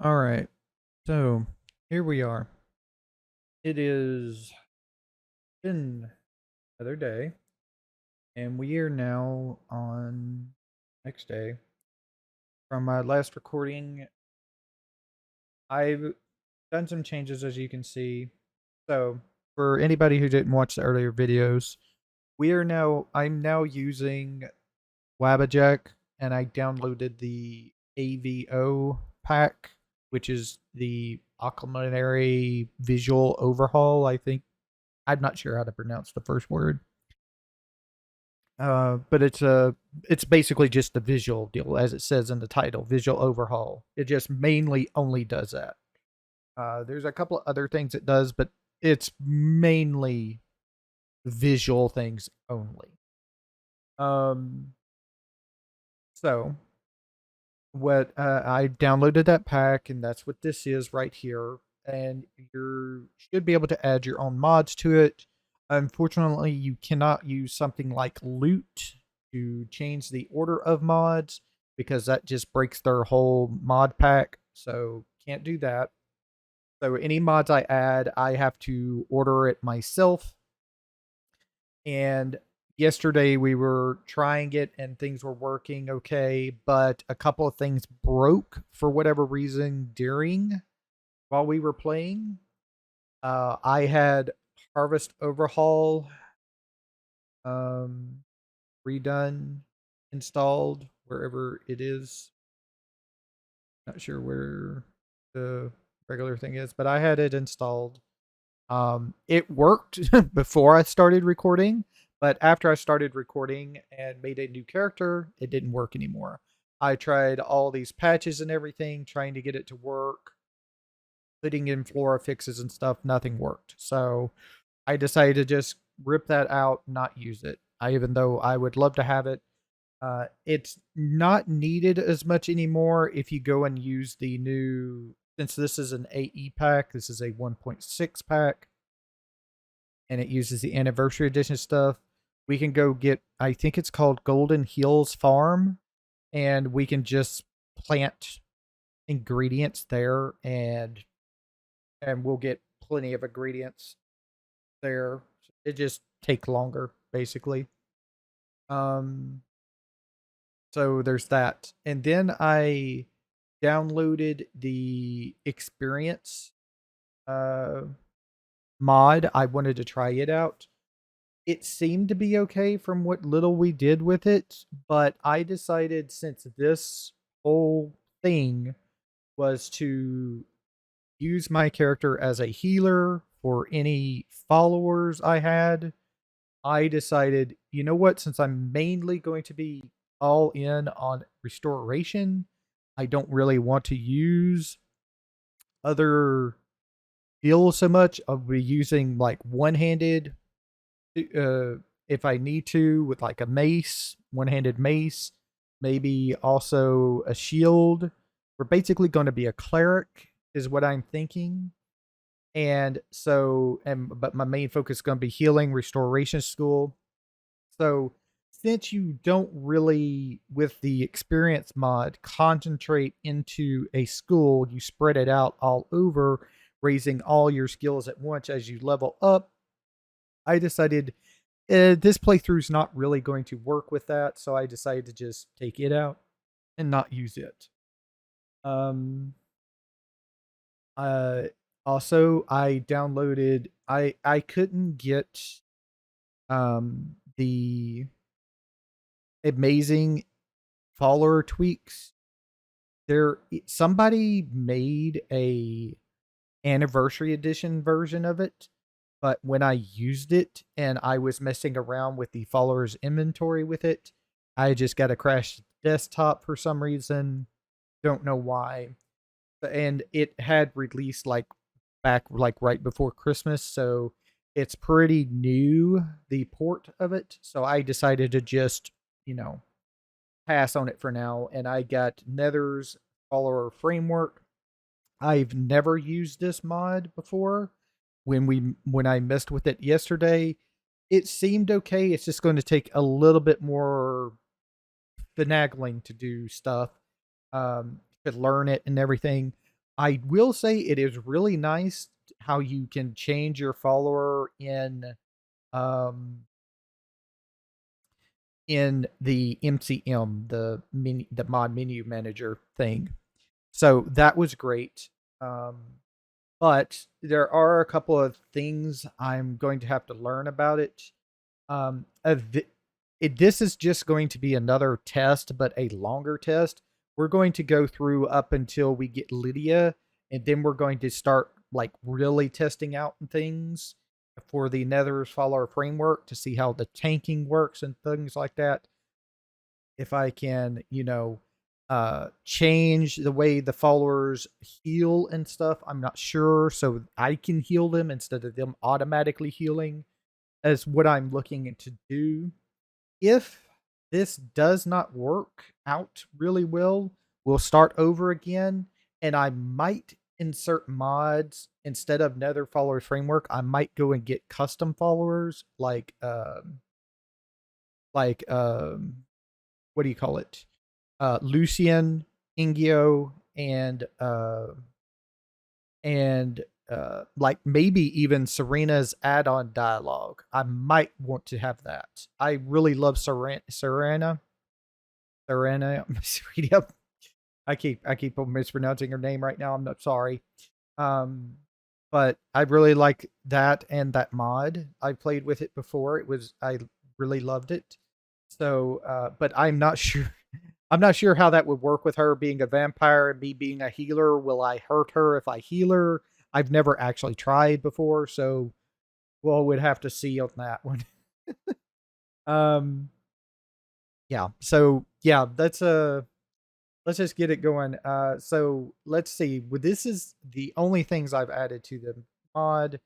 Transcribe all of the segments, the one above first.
All right. So here we are. It is been another day, and we are now on next day. From my last recording, I've done some changes as you can see. So for anybody who didn't watch the earlier videos, I'm now using Wabbajack, and I downloaded the A.V.O pack, which is the Acclimatary Visual Overhaul, I think. I'm not sure how to pronounce the first word. But it's basically just the visual deal, as it says in the title, visual overhaul. It just mainly only does that. There's a couple of other things it does, but it's mainly visual things only. Um, so what I downloaded that pack, and that's what this is right here. And you should be able to add your own mods to it. Unfortunately, you cannot use something like loot to change the order of mods because that just breaks their whole mod pack. So can't do that. So any mods I add, I have to order it myself. And yesterday we were trying it and things were working okay, but a couple of things broke for whatever reason during while we were playing. I had Harvest Overhaul um, redone, installed wherever it is. Not sure where the regular thing is, but I had it installed. It worked before I started recording, but after I started recording and made a new character, it didn't work anymore. I tried all these patches and everything, trying to get it to work, putting in flora fixes and stuff, nothing worked. So I decided to just rip that out, not use it. Even though I would love to have it, it's not needed as much anymore if you go and use the new. Since this is an AE pack, this is a 1.6 pack, and it uses the anniversary edition stuff. We can go get, I think it's called Golden Hills Farm, and we can just plant ingredients there, and we'll get plenty of ingredients there. It just takes longer, basically. Um, so there's that, and then I downloaded the experience uh mod. I wanted to try it out. It seemed to be okay from what little we did with it, but I decided since this whole thing was to use my character as a healer for any followers I had, I decided, you know what, since I'm mainly going to be all in on restoration, I don't really want to use other skills so much. I'll be using like one handed if I need to, with like a mace, one-handed mace, maybe also a shield. We're basically going to be a cleric, is what I'm thinking. And so, but my main focus is going to be healing, restoration school. So, since you don't really, with the experience mod, concentrate into a school, you spread it out all over, raising all your skills at once as you level up. I decided this playthrough's not really going to work with that, so I decided to just take it out and not use it. Um, uh, Also, I downloaded. I couldn't get the amazing follower tweaks. There, somebody made a anniversary edition version of it, but when I used it and I was messing around with the followers inventory with it, I just got a crashed desktop for some reason. Don't know why. And it had released like back like right before Christmas, so it's pretty new, the port of it. So I decided to just, you know, pass on it for now. And I got Nether's follower framework. I've never used this mod before. When I messed with it yesterday, it seemed okay. It's just going to take a little bit more finagling to do stuff, to learn it and everything. I will say it is really nice how you can change your follower um in the MCM, the mod menu manager thing. So that was great. Um, but there are a couple of things I'm going to have to learn about it. Um, this is just going to be another test, but a longer test. We're going to go through up until we get Lydia, and then we're going to start like really testing out things for the Nether's follower framework to see how the tanking works and things like that. If I can, change the way the followers heal and stuff, I'm not sure. So I can heal them instead of them automatically healing, as what I'm looking to do. If this does not work out really well, we'll start over again, and I might insert mods instead of Nether Followers Framework. I might go and get custom followers like what do you call it? Lucian, Ingio, and like maybe even Serena's add-on dialogue. I might want to have that. I really love Serena. Serena. Yep. I keep mispronouncing her name right now. I'm not sorry. Um, but I really like that and that mod. I played with it before. I really loved it. So, but I'm not sure. I'm not sure how that would work with her being a vampire and me being a healer. Will I hurt her if I heal her? I've never actually tried before, so we'd have to see on that one. um, yeah. So yeah, let's just get it going. So let's see. Well, this is the only things I've added to the mod,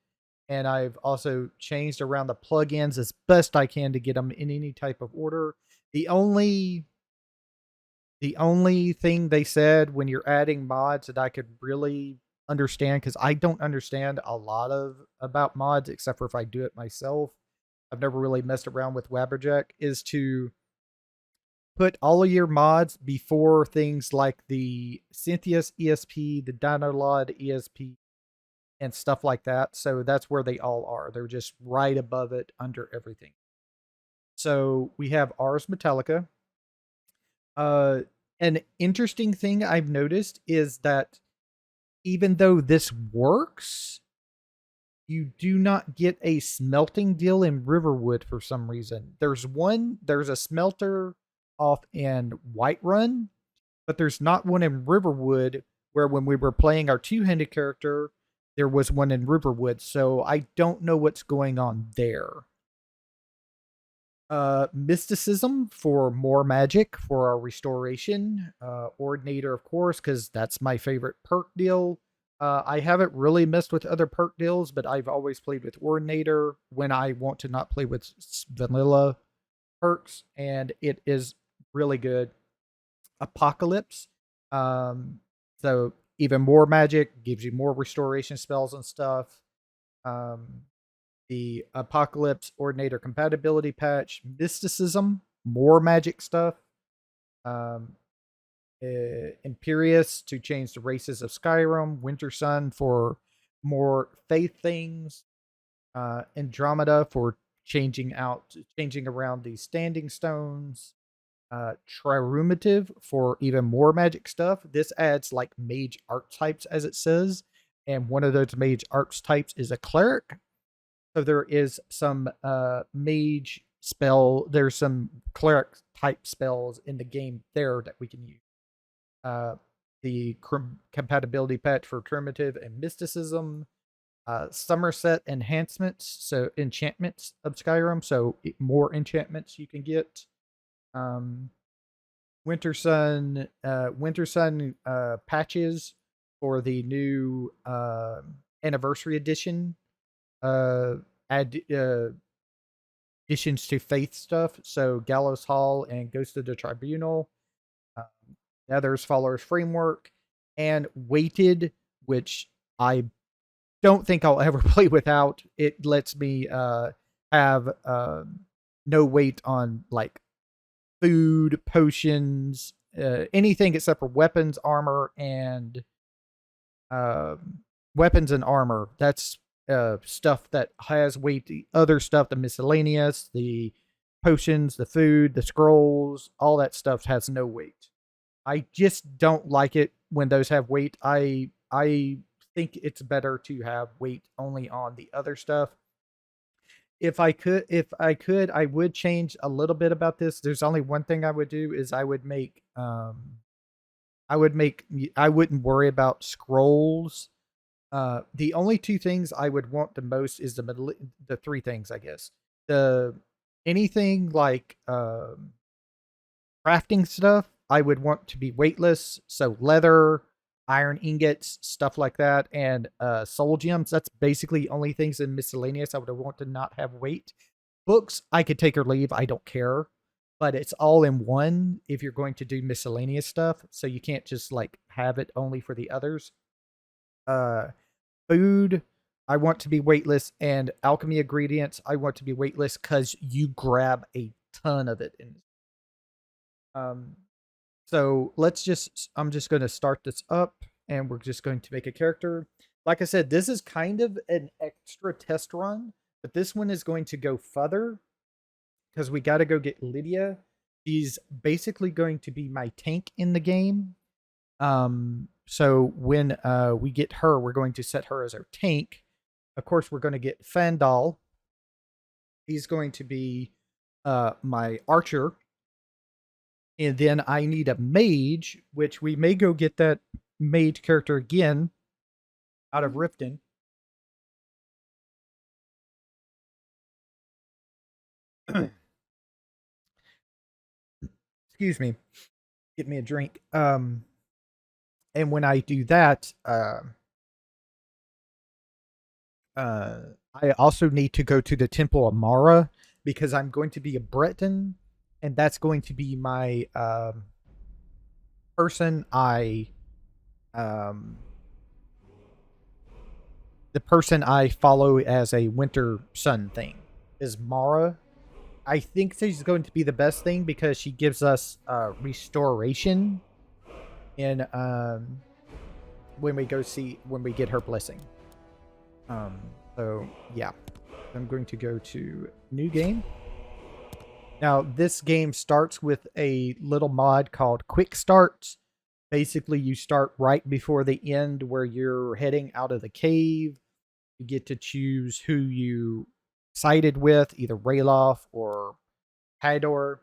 and I've also changed around the plugins as best I can to get them in any type of order. The only The only thing they said when you're adding mods that I could really understand, because I don't understand a lot of about mods except for if I do it myself. I've never really messed around with Wabbajack, is to put all of your mods before things like the Cynthia's ESP, the Dynalod ESP, and stuff like that. So that's where they all are. They're just right above it under everything. So we have Ars Metallica. Uh, an interesting thing I've noticed is that even though this works, you do not get a smelting deal in Riverwood for some reason. There's a smelter off in Whiterun, but there's not one in Riverwood, where when we were playing our two-handed character, there was one in Riverwood. So I don't know what's going on there. Mysticism for more magic for our restoration. Ordinator, of course, because that's my favorite perk deal. I haven't really messed with other perk deals, but I've always played with Ordinator when I want to not play with vanilla perks, and it is really good. Apocalypse. Um, so even more magic, gives you more restoration spells and stuff. Um, the Apocalypse Ordinator compatibility patch, Mysticism, more magic stuff, um, Imperious to change the races of Skyrim, Winter Sun for more faith things, Andromeda for changing around the standing stones, Trirumative for even more magic stuff. This adds like mage archetypes, as it says, and one of those mage archetypes is a cleric. So there is some there's some cleric type spells in the game there that we can use. Uh, the compatibility patch for primitive and mysticism, Somerset enhancements, so enchantments of Skyrim, so more enchantments you can get. Um, Winter Sun patches for the new anniversary edition. Add additions to faith stuff. So Gallows Hall and Ghost of the Tribunal. Um, Nether's Followers Framework and Weighted, which I don't think I'll ever play without. It lets me have no weight on like food, potions, anything except for weapons, armor, and weapons and armor. That's stuff that has weight. The other stuff, the miscellaneous, the potions, the food, the scrolls, all that stuff has no weight. I just don't like it when those have weight. I think it's better to have weight only on the other stuff. If I could, I would change a little bit about this. There's only one thing I would do is I would make I wouldn't worry about scrolls. The only two things I would want the most is the three things, I guess. The anything like crafting stuff, I would want to be weightless. So leather, iron ingots, stuff like that, and soul gems. That's basically only things in miscellaneous I would want to not have weight. Books, I could take or leave. I don't care. But it's all in one if you're going to do miscellaneous stuff. So you can't just like have it only for the others. Uh Food, I want to be weightless, and alchemy ingredients, I want to be weightless because you grab a ton of it. Um, so I'm just going to start this up, and we're just going to make a character. Like I said, this is kind of an extra test run, but this one is going to go further because we got to go get Lydia. She's basically going to be my tank in the game. So when we get her, we're going to set her as our tank. Of course, we're going to get Fandal. He's going to be my archer. And then I need a mage, which we may go get that mage character again out of Riften. Excuse me. Get me a drink. And when I do that, I also need to go to the Temple of Mara because I'm going to be a Breton, and that's going to be my person the person I follow as a winter sun thing is Mara. I think she's going to be the best thing because she gives us restoration in when we get her blessing. So yeah, I'm going to go to new game. Now this game starts with a little mod called Quick Start. Basically, you start right before the end where you're heading out of the cave. You get to choose who you sided with, either Ralof or Hador.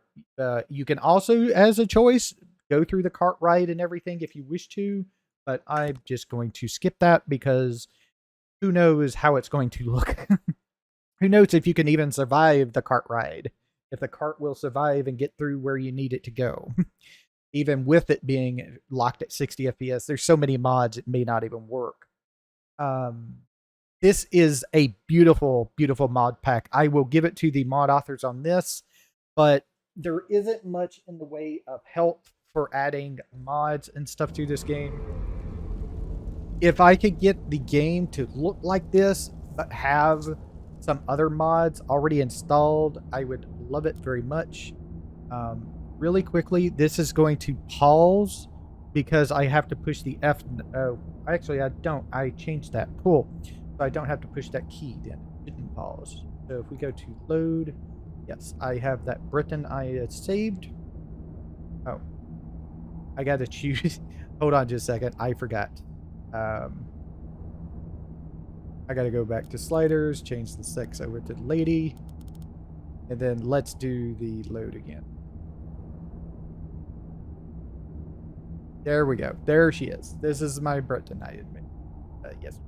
You can also, as a choice, go through the cart ride and everything if you wish to, but I'm just going to skip that because who knows how it's going to look. Who knows if you can even survive the cart ride, if the cart will survive and get through where you need it to go. Even with it being locked at 60 FPS, there's so many mods it may not even work. This is a beautiful, beautiful mod pack. I will give it to the mod authors on this, but there isn't much in the way of help for adding mods and stuff to this game. If I could get the game to look like this, but have some other mods already installed, I would love it very much. Really quickly, this is going to pause because I have to push the F. Actually, I don't. I changed that. Cool. So I don't have to push that key then. It didn't pause. So if we go to load, yes, I have that Britain I saved. Oh, I got to choose. Hold on just a second. I forgot. I got to go back to sliders, change the sex over to lady, and then let's do the load again. There we go. There she is. This is my Breton, I admit. Yes.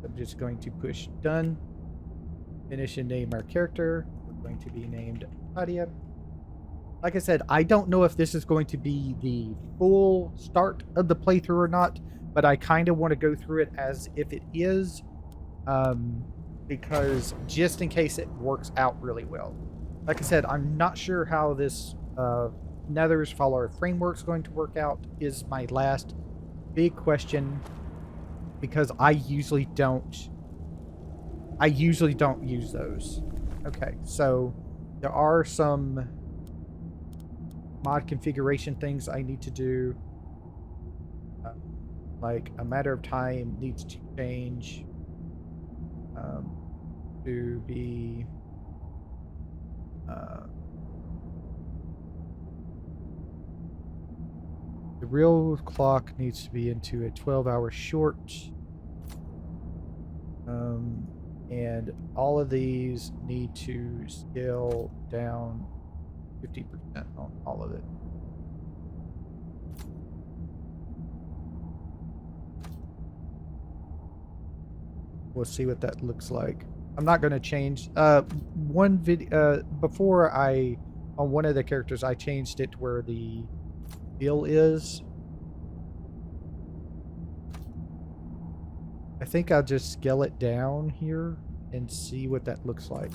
I'm just going to push done. Finish and name our character. We're going to be named Claudia. Like I said, I don't know if this is going to be the full start of the playthrough or not, but I kind of want to go through it as if it is, because just in case it works out really well. Like I said, I'm not sure how this Nether's follower framework is going to work out is my last big question, because I usually don't use those. Okay, so there are some mod configuration things I need to do. like a matter of time needs to change to be the real clock needs to be into a 12-hour short. And all of these need to scale down 50% on all of it. We'll see what that looks like. I'm not going to change one video before I on one of the characters I changed it to where the bill is. I think I'll just scale it down here and see what that looks like.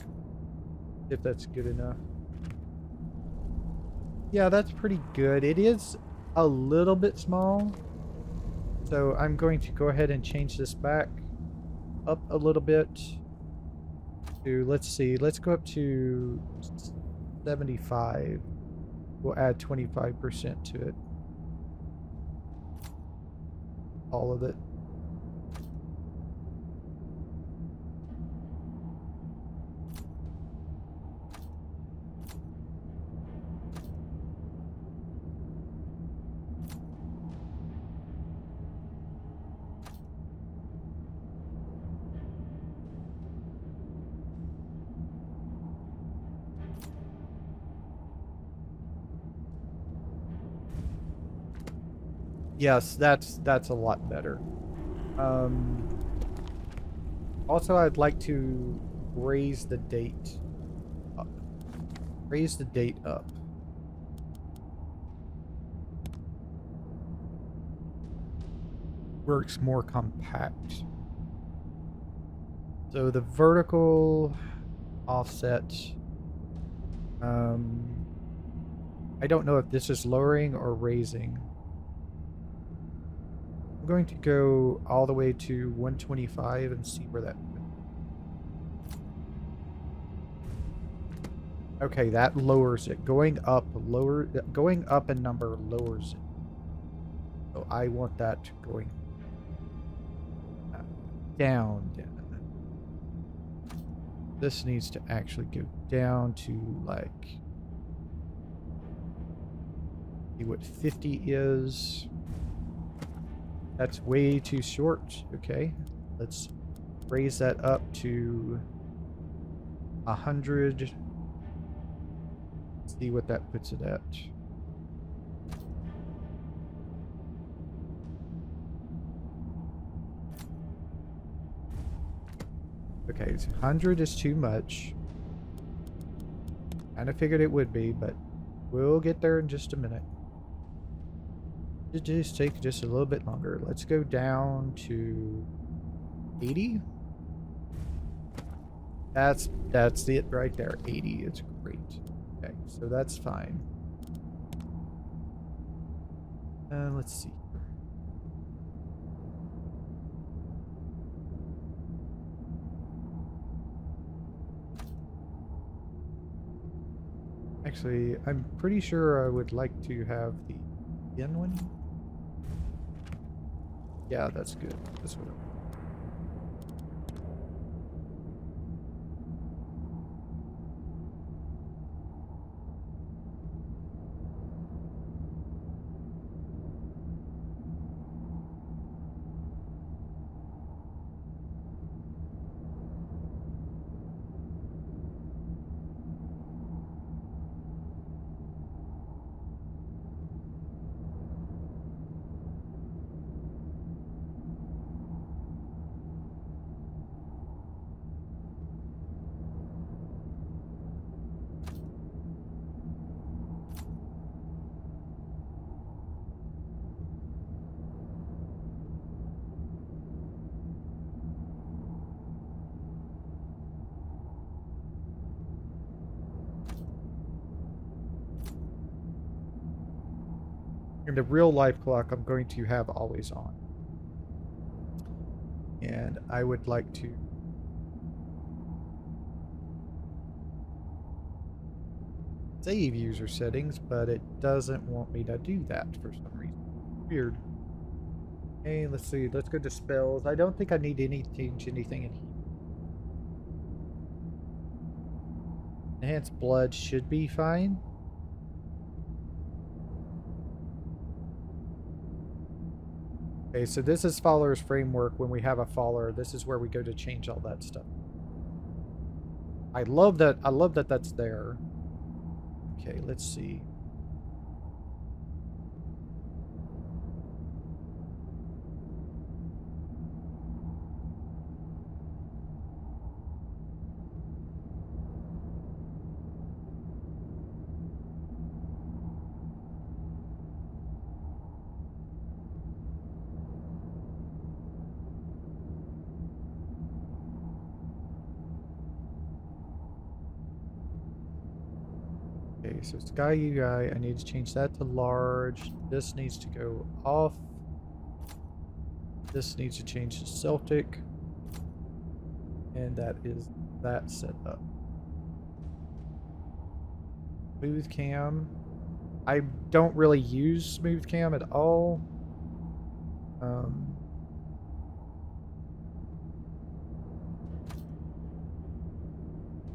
If that's good enough. Yeah, that's pretty good. It is a little bit small. So I'm going to go ahead and change this back up a little bit to, let's see, let's go up to 75. We'll add 25% to it. All of it. Yes, that's a lot better. Also, I'd like to raise the date up. Raise the date up. Works more compact. So the vertical offset. I don't know if this is lowering or raising. I'm going to go all the way to 125 and see where that. Okay, that lowers it. Going up in number lowers it. So I want that going down. This needs to actually go down to like, see what 50 is. That's way too short. Okay, let's raise that up to 100. See what that puts it at. Okay, 100 is too much. Kind of figured it would be, but we'll get there in just a minute. It just take just a little bit longer. Let's go down to 80. That's it right there. 80 is great. Okay, so that's fine. Let's see. Actually, I'm pretty sure I would like to have the yen one. Yeah, that's good. That's what I And the real life clock I'm going to have always on. And I would like to save user settings, but it doesn't want me to do that for some reason. Weird. Okay, let's see. Let's go to spells. I don't think I need any change anything in here. Enhanced blood should be fine. Okay, so this is Faller's framework. When we have a Faller, this is where we go to change all that stuff. I love that. I love that that's there. Okay, let's see. Okay, so Sky UI, I need to change that to large. This needs to go off. This needs to change to Celtic. And that is that set up. Smooth cam. I don't really use smooth cam at all.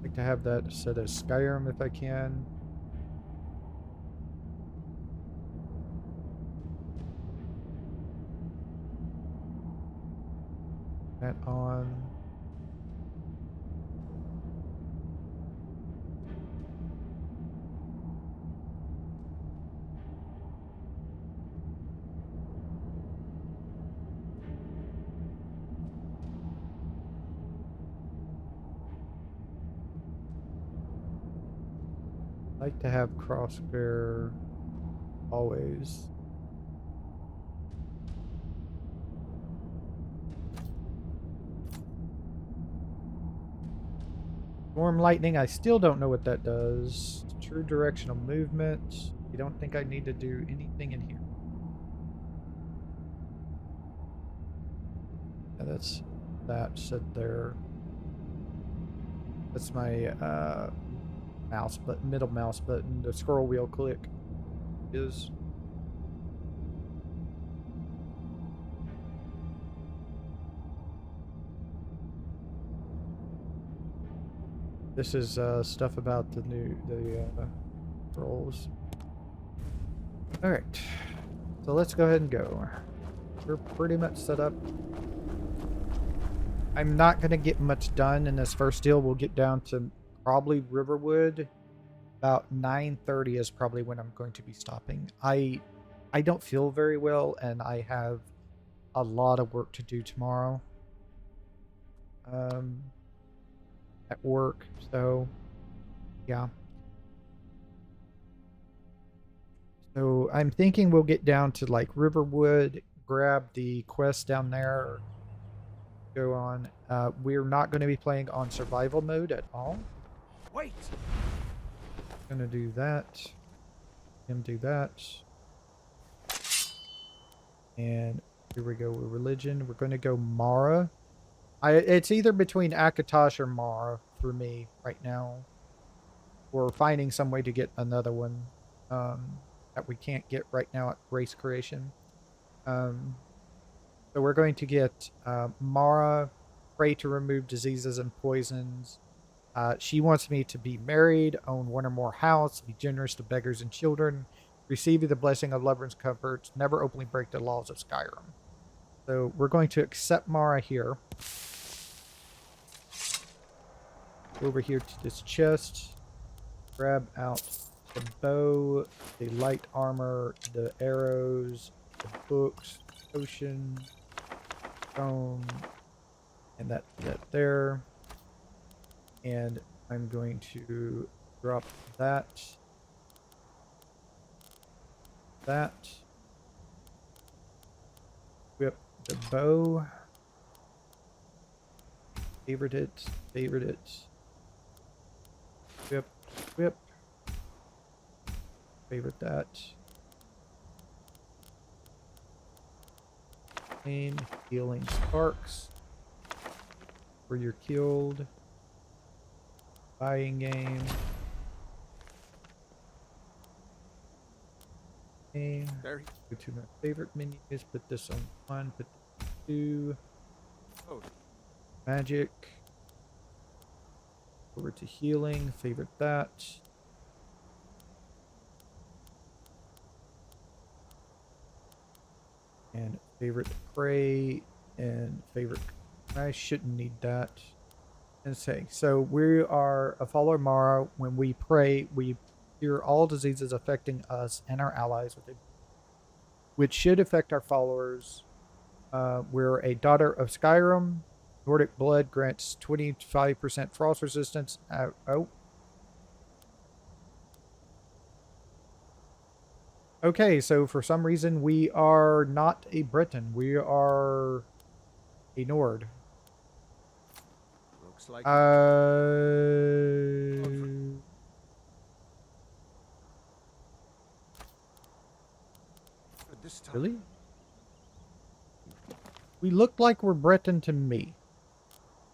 Like to have that set as Skyrim if I can. That on. Like to have crosshair always. Storm lightning, I still don't know what that does. True directional movement. You don't think I need to do anything in here? Yeah, that's that set there. That's my mouse button, middle mouse button. The scroll wheel click is. This is stuff about the scrolls. All right, so let's go ahead and go. We're pretty much set up. I'm not going to get much done in this first deal. We'll get down to probably Riverwood. About 9:30 is probably when I'm going to be stopping. I don't feel very well, and I have a lot of work to do tomorrow at work. So, yeah. So I'm thinking we'll get down to like Riverwood, grab the quest down there, go on. We're not going to be playing on survival mode at all. Wait. Gonna do that. Him do that. And here we go with religion. We're going to go Mara. It's either between Akatosh or Mara for me right now. We're finding some way to get another one that we can't get right now at Race Creation. So we're going to get Mara, pray to remove diseases and poisons. She wants me to be married, own one or more house, be generous to beggars and children, receive the blessing of lovers and comforts, never openly break the laws of Skyrim. So we're going to accept Mara here. Over here to this chest. Grab out the bow, the light armor, the arrows, the books, potion, stone, and that there. And I'm going to drop that. Whip the bow. Favorite it. Whip. Favorite that. Main healing sparks. Where you're killed. Buying game. There. Go to my favorite menus. Put this on 1. Put this on 2. Oh, Magic. Over to healing. Favorite that. And favorite pray. And favorite. I shouldn't need that. And say, so we are a follower Mara. When we pray, we cure all diseases affecting us and our allies, which should affect our followers. We're a daughter of Skyrim. Nordic blood grants 25% frost resistance. Oh. Okay, so for some reason we are not a Breton. We are a Nord. looks like this time. Really? We look like we're Breton to me.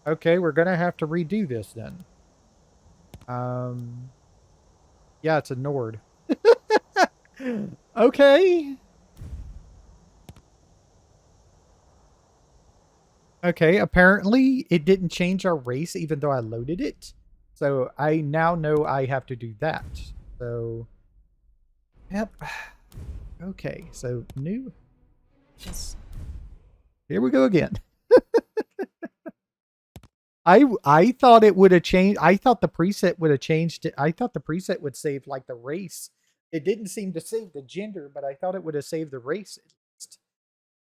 Okay, we're gonna have to redo this then. Yeah, it's a Nord. Okay. Okay, apparently it didn't change our race even though I loaded it. So I now know I have to do that. So, yep. Okay, so new. Yes. Here we go again. I thought it would have changed. I thought the preset would have changed it. I thought the preset would save like the race. It didn't seem to save the gender, but I thought it would have saved the race at least.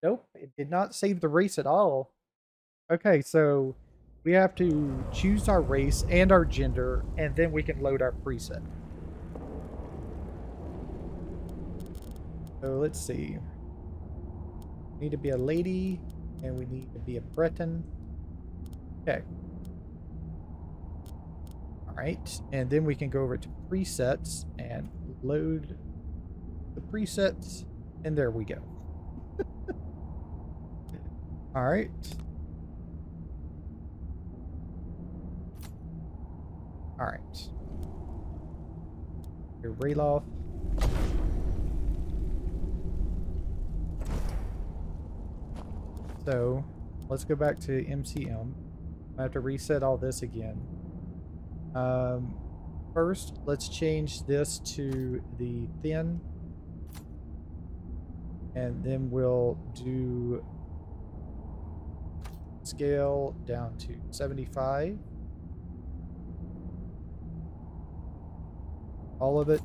Nope, it did not save the race at all. Okay, so we have to choose our race and our gender, and then we can load our preset. So let's see. We need to be a lady, and we need to be a Breton. Okay. Alright, and then we can go over to presets and load the presets, and there we go. Alright. Alright. Your Rayloff. So, let's go back to MCM. I have to reset all this again. First, let's change this to the thin. And then we'll do scale down to 75. All of it.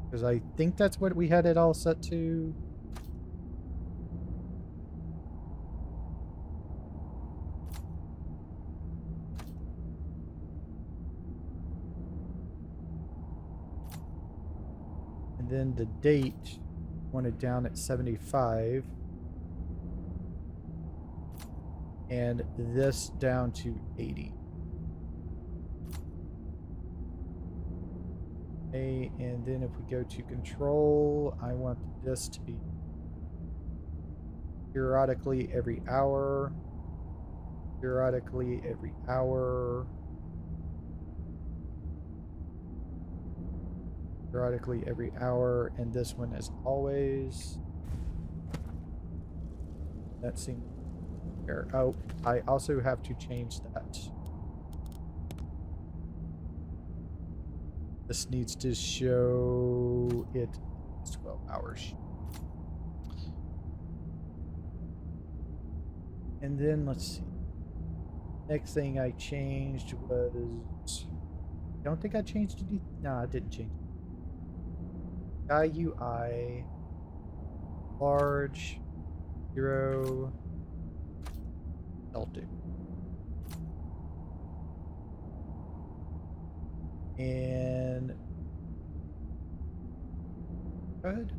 Because I think that's what we had it all set to. And then the date, wanted down at 75. And this down to 80. Okay, and then if we go to control, I want this to be periodically every hour. Periodically every hour. Periodically every hour, and this one as always. That seems fair. Oh, I also have to change that. This needs to show it 12 hours. And then let's see. Next thing I changed was. I don't think I changed it. No, I didn't change it. Sky UI, large, 0, L2. And good.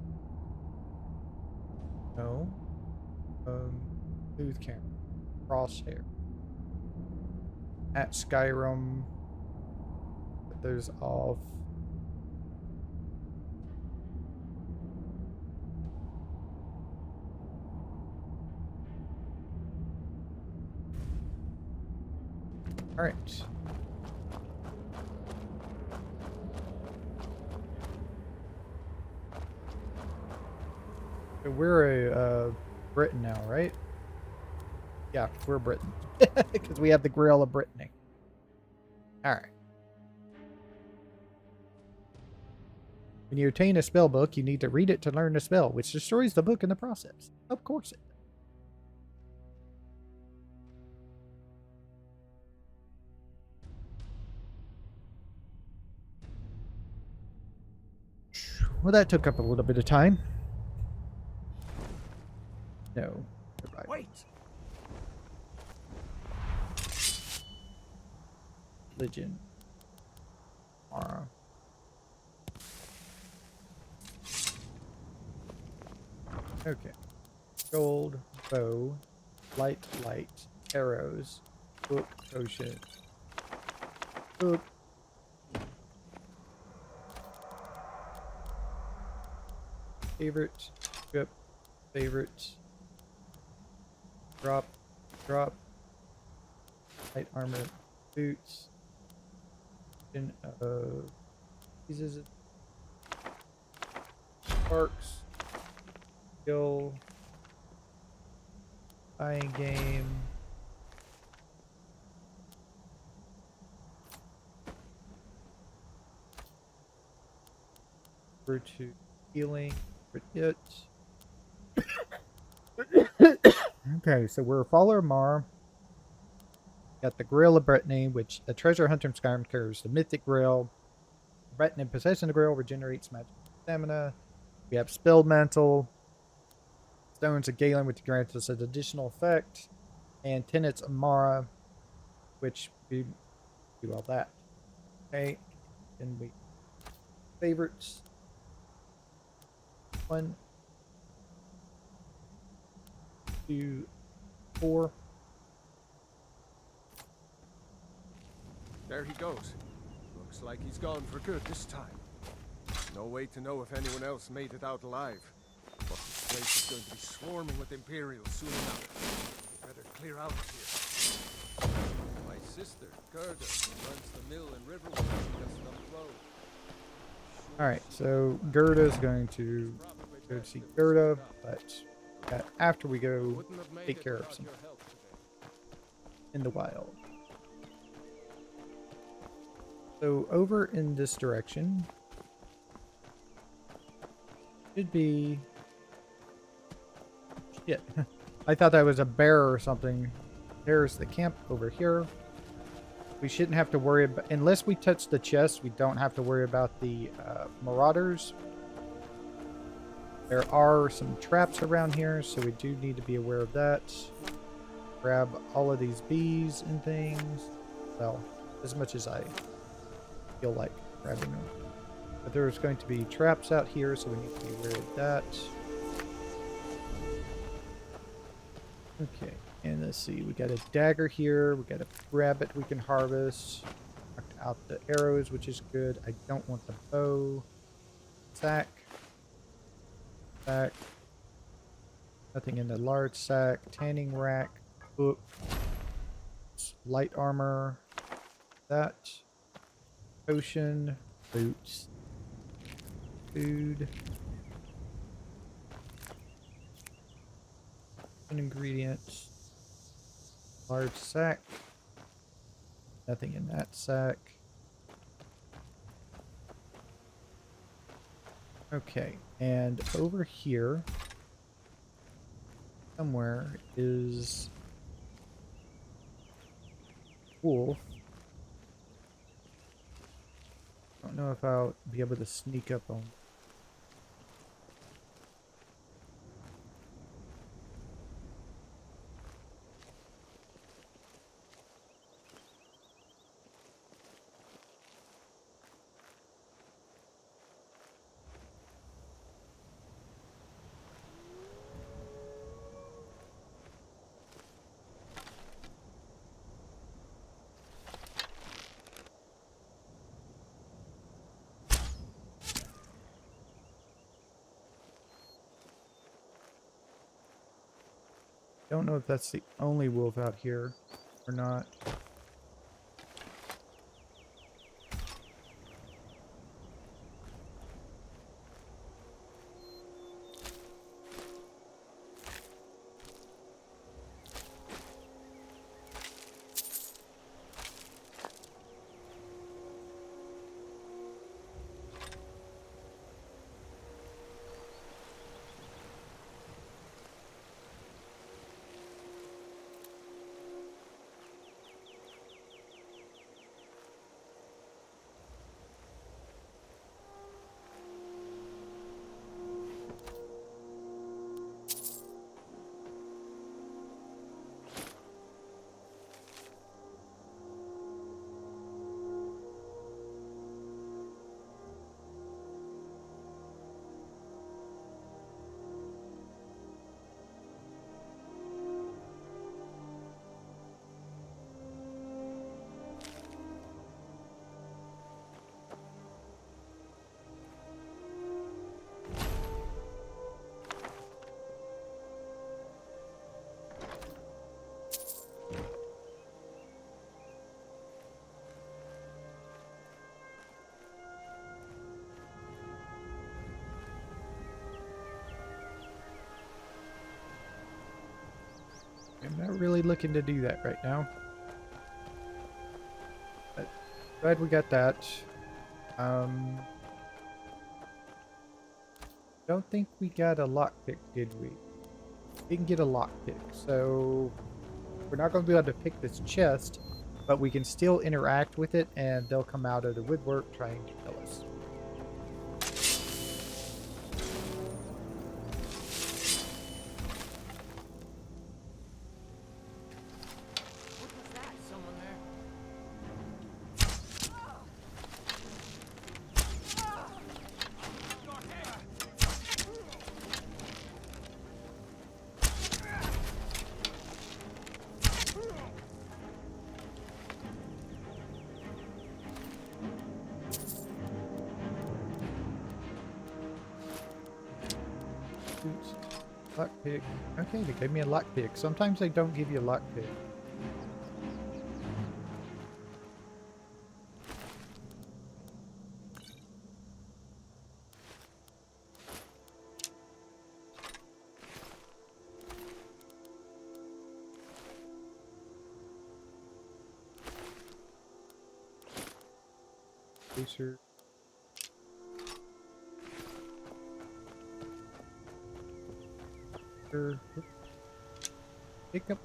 No. Smooth camera. Crosshair. At Skyrim. Put those off. All right. So we're a Britain now, right? Yeah, we're Britain. Because we have the Grill of Brittany. Alright. When you obtain a spell book, you need to read it to learn the spell, which destroys the book in the process. Of course it does. Well, that took up a little bit of time. No. Goodbye. Wait. Religion. Okay. Gold, bow, light, arrows, book, potion, book. Favorite, strip, favorite, drop, light armor, boots, pieces, sparks, skill, buying game, over to healing for it. Okay, so we're a follower of Mara. Got the Grail of Brittany, which a treasure hunter in Skyrim carries the mythic Grail. Brittany possessing the Grail regenerates magic stamina. We have Spelled Mantle, Stones of Galen, which grants us an additional effect, and Tenets of Mara, which we do all that. Okay, then we favorites. 1, 2, 4. There he goes. Looks like he's gone for good this time. No way to know if anyone else made it out alive. But this place is going to be swarming with Imperials soon enough. Better clear out of here. My sister, Gerda, runs the mill in Riverwood just up the road. Alright, so Gerda's going to go see Gerda, but after we go take care of some in the wild. So over in this direction should be shit. I thought that was a bear or something. There's the camp over here. We shouldn't have to worry about, unless we touch the chest, we don't have to worry about the marauders. There are some traps around here, so we do need to be aware of that. Grab all of these bees and things. Well, as much as I feel like grabbing them. But there's going to be traps out here, so we need to be aware of that. Okay, and let's see. We got a dagger here. We got a rabbit we can harvest. Knocked out the arrows, which is good. I don't want the bow. Sack. Nothing in the large sack. Tanning rack. Book. Light armor. That. Potion. Boots. Food. Ingredients. Large sack. Nothing in that sack. Okay, and over here somewhere is wolf. Don't know if I'll be able to sneak up on. Don't know if that's the only wolf out here or not. not really looking to do that right now. But glad we got that. Don't think we got a lockpick, did we? Didn't get a lockpick, so we're not going to be able to pick this chest, but we can still interact with it, and they'll come out of the woodwork trying to kill us. What was that? Someone there? Oops. Lockpick. Okay, they gave me a lockpick. Sometimes they don't give you a lockpick. Placer. Pick up.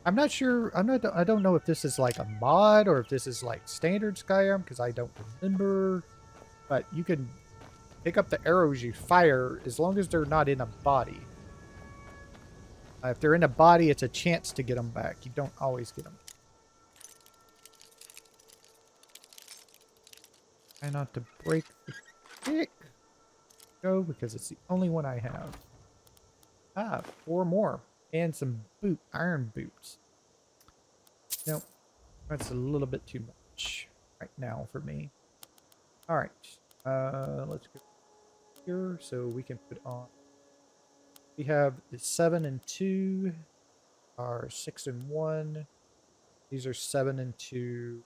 I'm not sure. I don't know if this is like a mod or if this is like standard Skyrim because I don't remember. But you can pick up the arrows you fire as long as they're not in a body. If they're in a body, it's a chance to get them back. You don't always get them. Try not to break the pick. Go because it's the only one I have. Ah, 4 more. And some iron boots. Nope. That's a little bit too much right now for me. Alright. Let's go here so we can put on. We have the 7 and 2. Are 6 and 1. These are 7 and 2.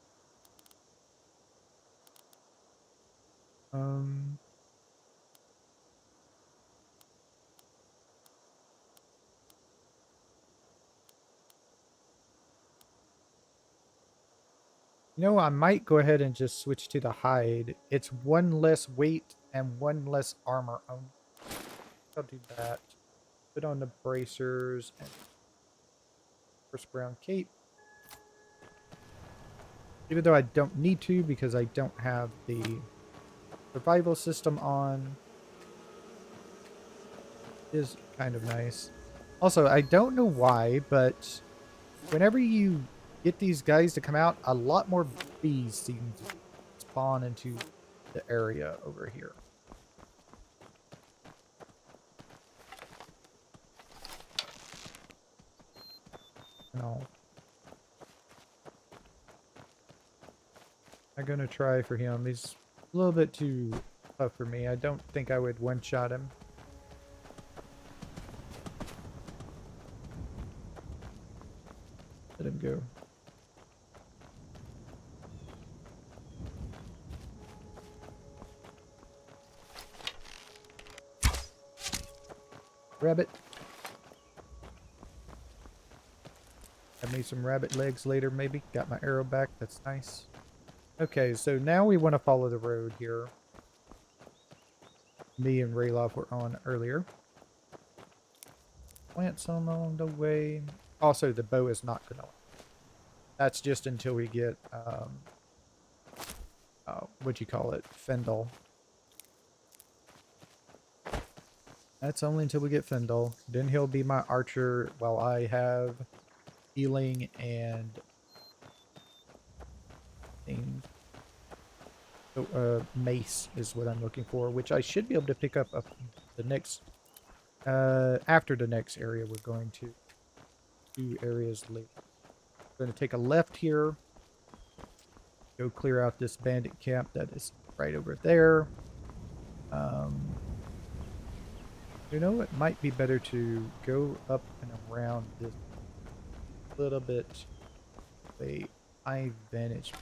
You know, I might go ahead and just switch to the hide. It's 1 less weight and 1 less armor only. I'll do that. Put on the bracers and first brown cape. Even though I don't need to because I don't have the survival system on. It is kind of nice. Also, I don't know why, but whenever you get these guys to come out, a lot more bees seem to spawn into the area over here. No. I'm gonna try for him. He's a little bit too tough for me. I don't think I would one-shot him. Let him go. Rabbit. Have me some rabbit legs later, maybe. Got my arrow back. That's nice. Okay, so now we want to follow the road here. Me and Rayloff were on earlier. Plants along the way. Also, the bow is not gonna. That's just until we get what you call it, Fendel. That's only until we get Fendel. Then he'll be my archer while I have healing and things. So, mace is what I'm looking for, which I should be able to pick up the next, after the next area we're going to. 2 areas later. We're going to take a left here. Go clear out this bandit camp that is right over there. You know, it might be better to go up and around this little bit. A high vantage.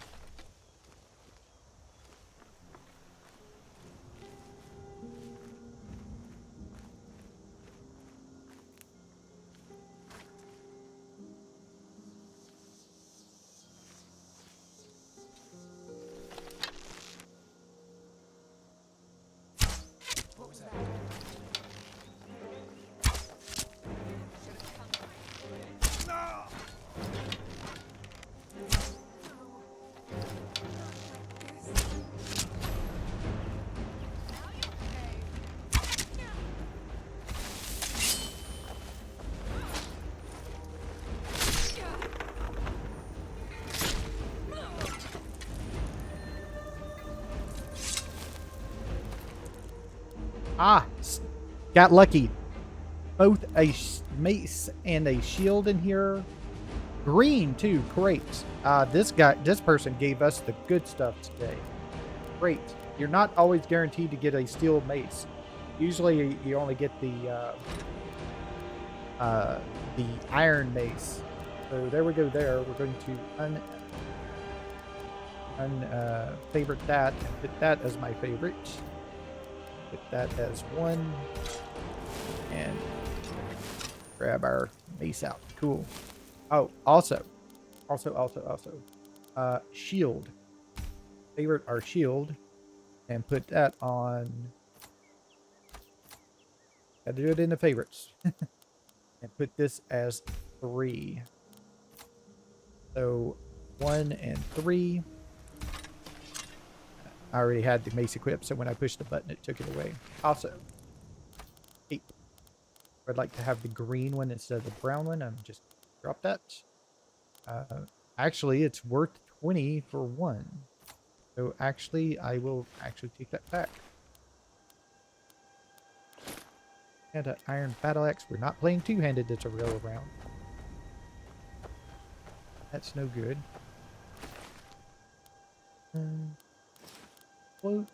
Ah, got lucky. Both a mace and a shield in here. Green too, great. This person gave us the good stuff today. Great. You're not always guaranteed to get a steel mace. Usually you only get the iron mace. So there we go there. We're going to favorite that and put that as my favorite. Put that as one. And grab our mace out. Cool. Oh, also. Shield. Favorite our shield. And put that on. Gotta do it in the favorites. And put this as 3. So 1 and 3. I already had the mace equipped, so when I pushed the button, it took it away. Also, 8. I'd like to have the green one instead of the brown one. I'm just drop that. Actually, it's worth 20 for 1. So actually, I will actually take that back. And an iron battle axe. We're not playing two-handed this a real round. That's no good. Cloak,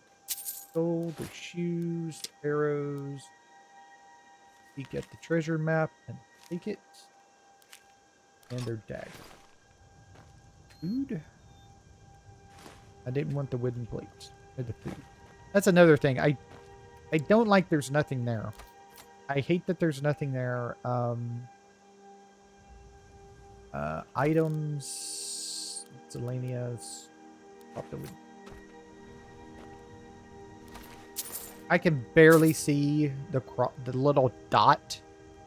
gold, the shoes, the arrows. We get the treasure map and take it. And their dagger. Food. I didn't want the wooden plates or the food. That's another thing. I don't like there's nothing there. I hate that there's nothing there. Items, miscellaneous. I can barely see the little dot.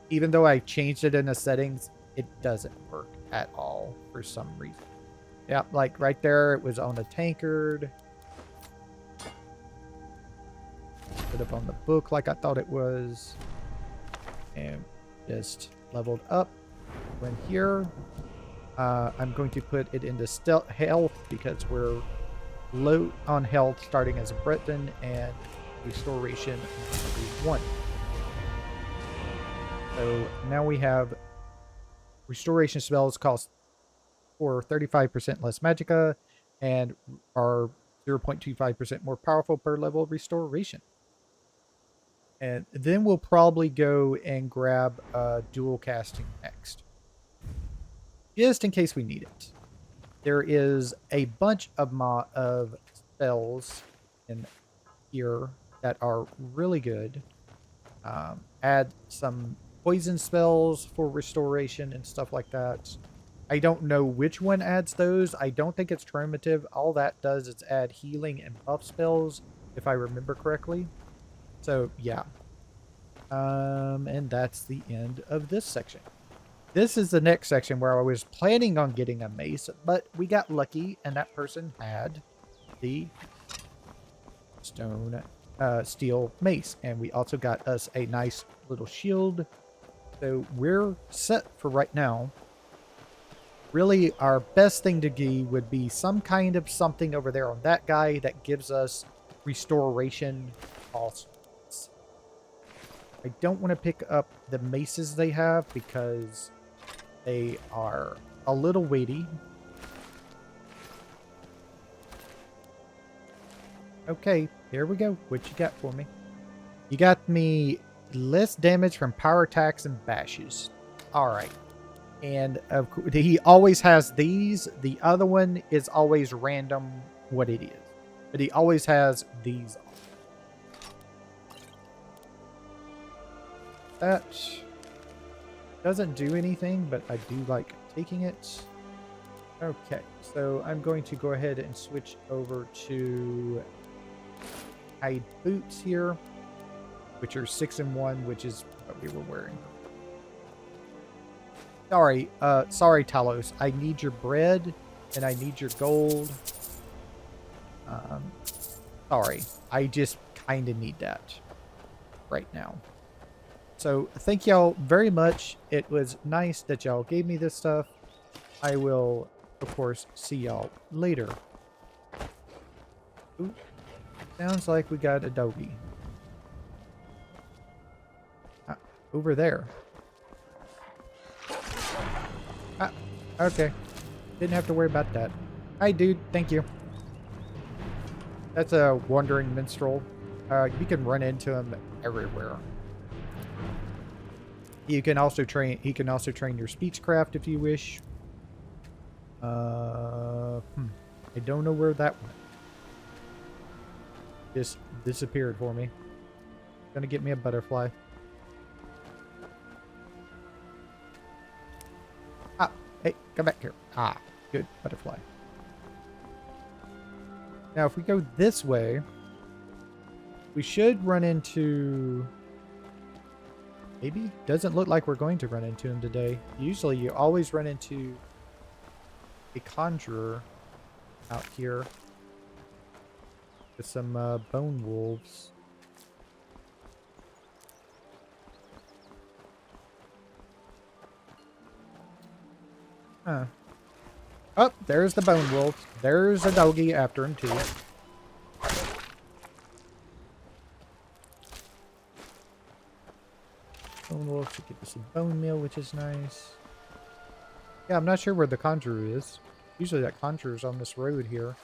Even though I changed it in the settings, it doesn't work at all for some reason. Yeah, like right there, it was on a tankard. Put up on the book like I thought it was. And just leveled up. Went here. I'm going to put it into health because we're low on health starting as a Breton and restoration 1. So now we have restoration spells cost for 35% less magicka and are 0.25% more powerful per level of restoration. And then we'll probably go and grab dual casting next. Just in case we need it. There is a bunch of spells in here that are really good. Add some poison spells for restoration and stuff like that. I don't know which one adds those. I don't think it's transformative. All that does is add healing and buff spells, if I remember correctly. So, yeah. And that's the end of this section. This is the next section where I was planning on getting a mace, but we got lucky and that person had the steel mace. And we also got us a nice little shield. So we're set for right now. Really, our best thing to do would be some kind of something over there on that guy that gives us restoration also. I don't want to pick up the maces they have because they are a little weighty. Okay, here we go. What you got for me? You got me less damage from power attacks and bashes. Alright. And of course, he always has these. The other one is always random what it is. But he always has these on. That doesn't do anything, but I do like taking it. Okay, so I'm going to go ahead and switch over to hide boots here, which are 6 and 1, which is what we were wearing. Sorry, Talos. I need your bread and I need your gold. Sorry, I just kind of need that right now. So thank y'all very much. It was nice that y'all gave me this stuff. I will, of course, see y'all later. Ooh, sounds like we got a doggy. over there. Ah, okay. Didn't have to worry about that. Hi, dude. Thank you. That's a wandering minstrel. You can run into him everywhere. You can also train. He can also train your speechcraft if you wish. I don't know where that went. Just disappeared for me. Gonna get me a butterfly. Ah, hey, come back here. Ah, good butterfly. Now, if we go this way, we should run into... Maybe? Doesn't look like we're going to run into him today. Usually, you always run into a conjurer out here with some bone wolves. Huh. Oh, there's the bone wolf. There's a doggy after him, too. Bone wolf should give us a bone meal, which is nice. Yeah, I'm not sure where the conjurer is. Usually that conjurer's on this road here.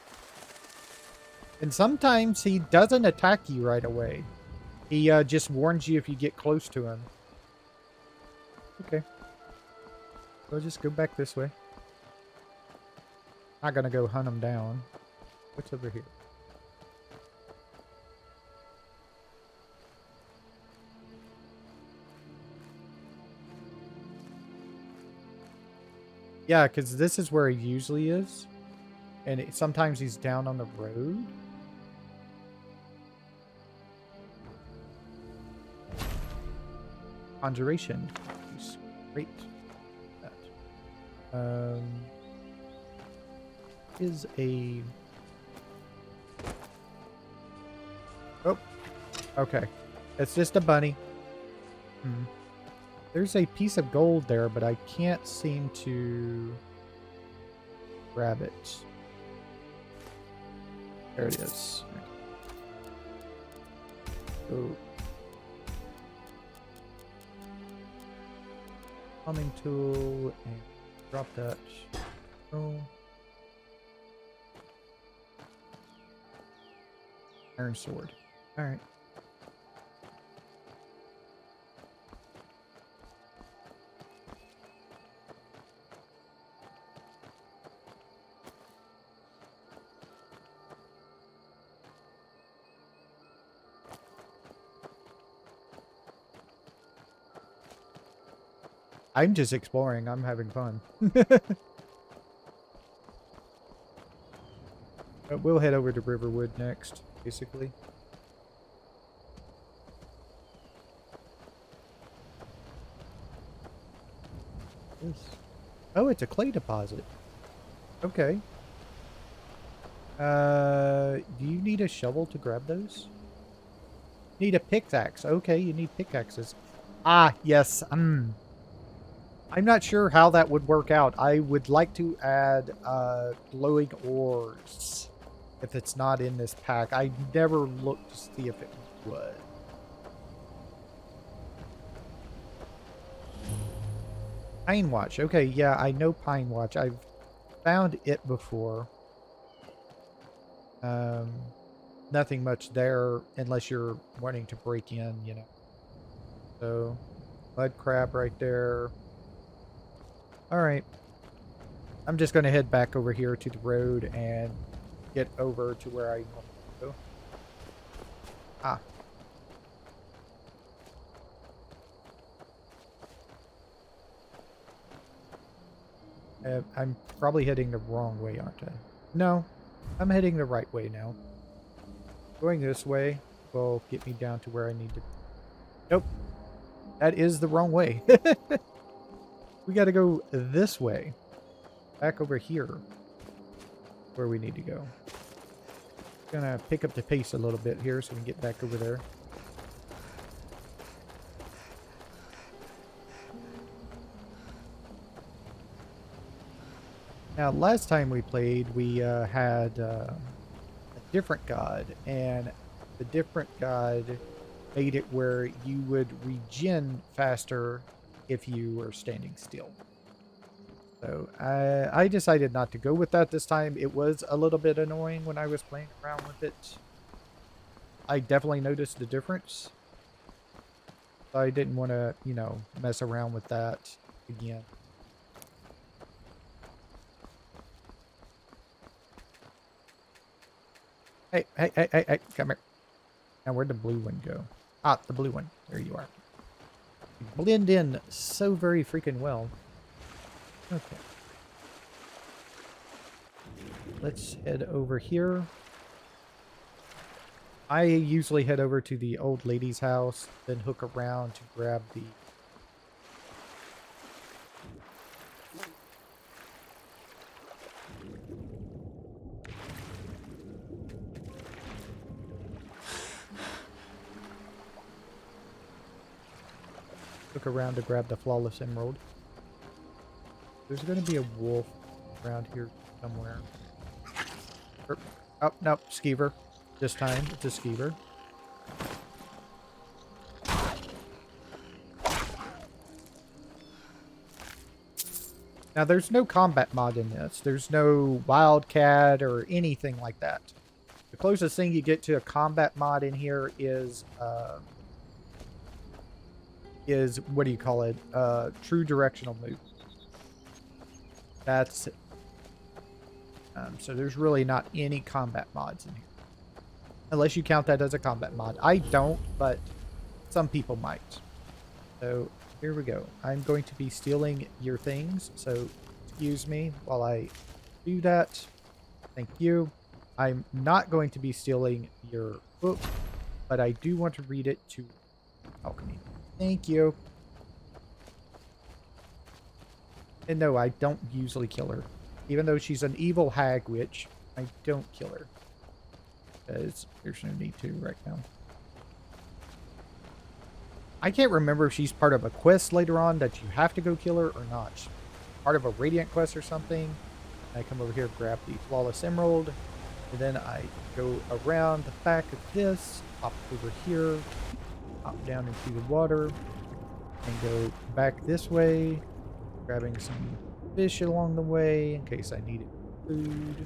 And sometimes he doesn't attack you right away. He just warns you if you get close to him. Okay. We'll just go back this way. Not gonna go hunt him down. What's over here? Yeah, because this is where he usually is. And sometimes he's down on the road. Conjuration. Great. That. Is a... Oh. Okay. It's just a bunny. There's a piece of gold there, but I can't seem to grab it. There it is. Oh. Plumbing tool and drop that. Oh. Iron sword. All right. I'm just exploring. I'm having fun. We'll head over to Riverwood next, basically. Oh, it's a clay deposit. Okay. Do you need a shovel to grab those? Need a pickaxe. Okay, you need pickaxes. Ah, yes. I'm not sure how that would work out. I would like to add glowing ores if it's not in this pack. I never looked to see if it would. Pine Watch. Okay, yeah, I know Pine Watch. I've found it before. Nothing much there unless you're wanting to break in, you know. So, mud crab right there. Alright. I'm just going to head back over here to the road and get over to where I want to go. Ah. I'm probably heading the wrong way, aren't I? No. I'm heading the right way now. Going this way will get me down to where I need to... Nope. That is the wrong way. We got to go this way. Back over here. Where we need to go. Gonna pick up the pace a little bit here so we can get back over there. Now, last time we played, we had a different god, and the different god made it where you would regen faster if you were standing still. So I decided not to go with that this time. It was a little bit annoying when I was playing around with it. I definitely noticed the difference. So I didn't want to, you know, mess around with that again. Hey, hey, hey, hey, hey, come here. Now where'd the blue one go? Ah, the blue one. There you are. You blend in so very freaking well. Okay. Let's head over here. I usually head over to the old lady's house, then hook around to grab the... Hook around to grab the flawless emerald. There's going to be a wolf around here somewhere. Oh, no, skeever. This time, it's a skeever. Now, there's no combat mod in this. There's no wildcat or anything like that. The closest thing you get to a combat mod in here is what do you call it? True directional move. That's it. So there's really not any combat mods in here. Unless you count that as a combat mod. I don't, but some people might. So here we go. I'm going to be stealing your things. So excuse me while I do that. Thank you. I'm not going to be stealing your book, but I do want to read it to alchemy. Thank you. And no, I don't usually kill her. Even though she's an evil hag witch, I don't kill her. Because there's no need to right now. I can't remember if she's part of a quest later on that you have to go kill her or not. She's part of a radiant quest or something. I come over here, grab the flawless emerald. And then I go around the back of this, hop over here, hop down into the water, and go back this way, grabbing some fish along the way in case I needed food.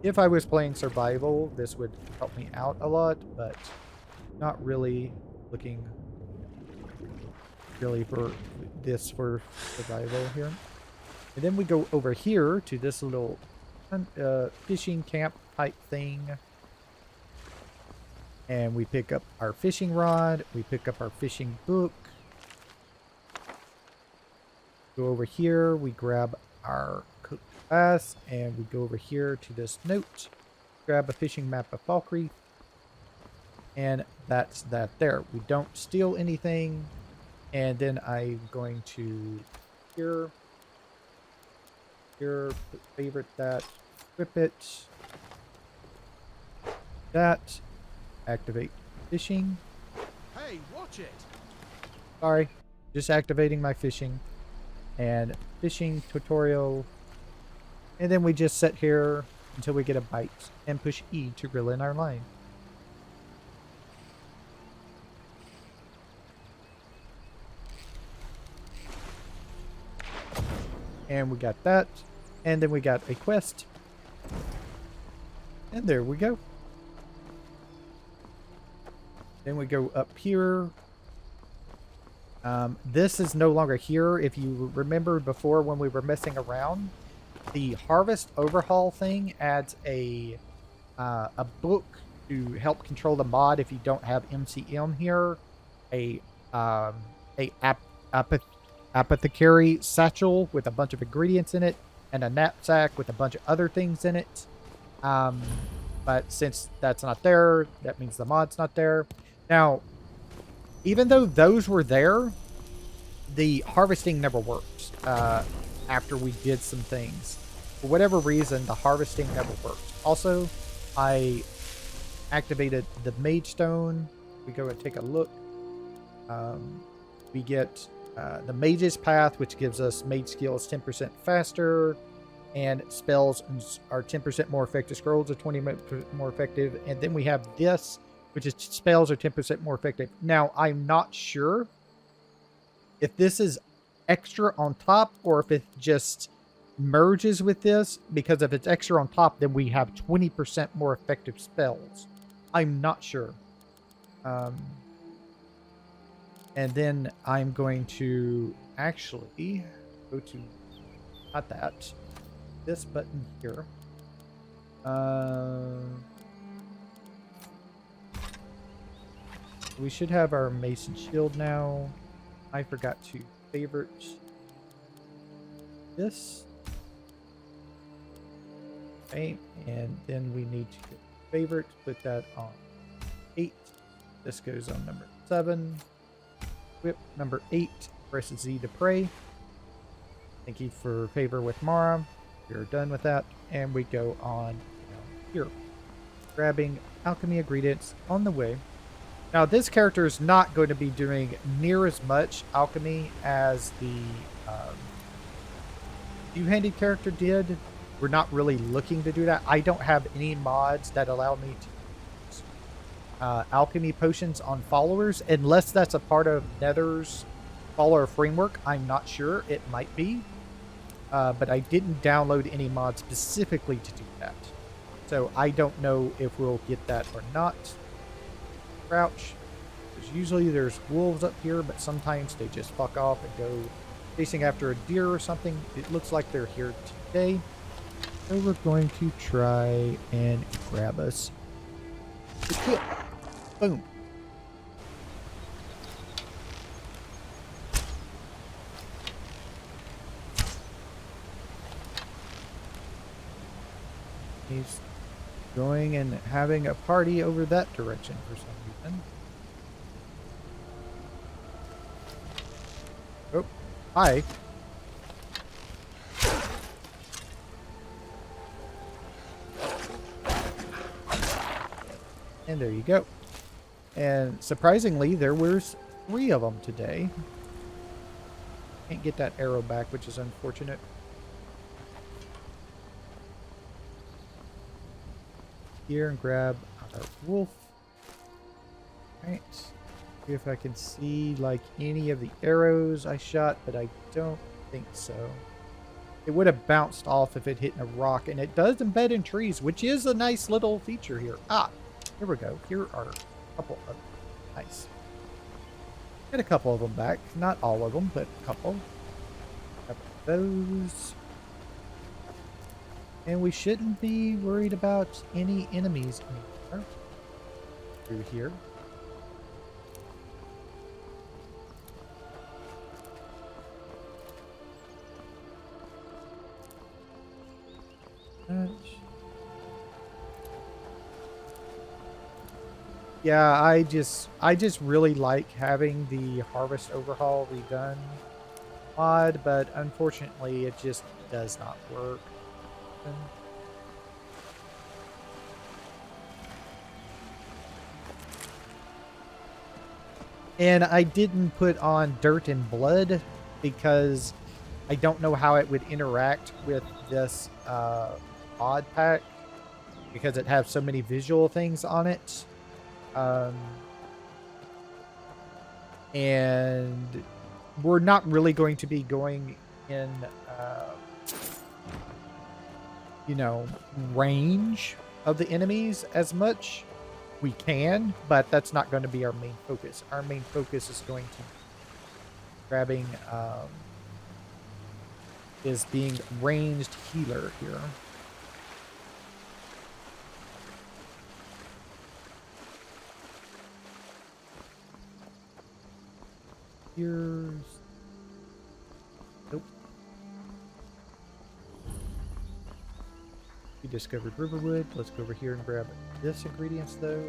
If I was playing survival, this would help me out a lot, but not really looking really for this for survival here. And then we go over here to this little fishing camp type thing. And we pick up our fishing rod. We pick up our fishing book. Go over here. We grab our cooked bass. And we go over here to this note. Grab a fishing map of Falkreath. And that's that there. We don't steal anything. And then I'm going to here, favorite that, equip it, that, activate fishing. Hey, watch it! Sorry, just activating my fishing and fishing tutorial. And then we just sit here until we get a bite and push E to reel in our line. And we got that. And then we got a quest. And there we go. Then we go up here. This is no longer here. If you remember before when we were messing around, the harvest overhaul thing adds a book to help control the mod if you don't have MCM here. Apothecary satchel with a bunch of ingredients in it, and a knapsack with a bunch of other things in it. But since that's not there, that means the mod's not there. Now, even though those were there, the harvesting never worked after we did some things. For whatever reason, the harvesting never worked. Also, I activated the Mage Stone. We go and take a look. We get the Mage's Path, which gives us mage skills 10% faster, and spells are 10% more effective. Scrolls are 20% more effective. And then we have this, which is spells are 10% more effective. Now, I'm not sure if this is extra on top or if it just merges with this, because if it's extra on top, then we have 20% more effective spells. I'm not sure. And then I'm going to actually go to, not that, this button here. We should have our mason shield now. I forgot to favorite this. Okay, and then we need to go favorite, put that on 8. This goes on number 7. Whip number 8. Press Z to pray. Thank you for favor with Mara. We're done with that, and we go on here, grabbing alchemy ingredients on the way. Now, this character is not going to be doing near as much alchemy as the two-handed character did. We're not really looking to do that. I don't have any mods that allow me to use alchemy potions on followers, unless that's a part of Nether's follower framework. I'm not sure. It might be. But I didn't download any mods specifically to do that. So I don't know if we'll get that or not. Crouch. Because usually there's wolves up here, but sometimes they just fuck off and go chasing after a deer or something. It looks like they're here today. So we're going to try and grab us the kill. Boom. He's going and having a party over that direction for some reason. Oh, hi. And there you go. And surprisingly, there was 3 of them today. Can't get that arrow back, which is unfortunate. Here and grab our wolf. Alright. See if I can see like any of the arrows I shot, but I don't think so. It would have bounced off if it hit in a rock, and it does embed in trees, which is a nice little feature here. Ah, here we go. Here are a couple of them. Nice. Get a couple of them back. Not all of them, but a couple. Grab those. And we shouldn't be worried about any enemies anymore. Through here. Yeah, I just really like having the Harvest Overhaul redone mod, but unfortunately it just does not work. And I didn't put on Dirt and Blood because I don't know how it would interact with this mod pack, because it has so many visual things on it. And we're not really going to be going in, range of the enemies as much. We can, but that's not going to be our main focus. Our main focus is going to be grabbing, is being ranged healer here. Here's... Nope. We discovered Riverwood. Let's go over here and grab this ingredients, though.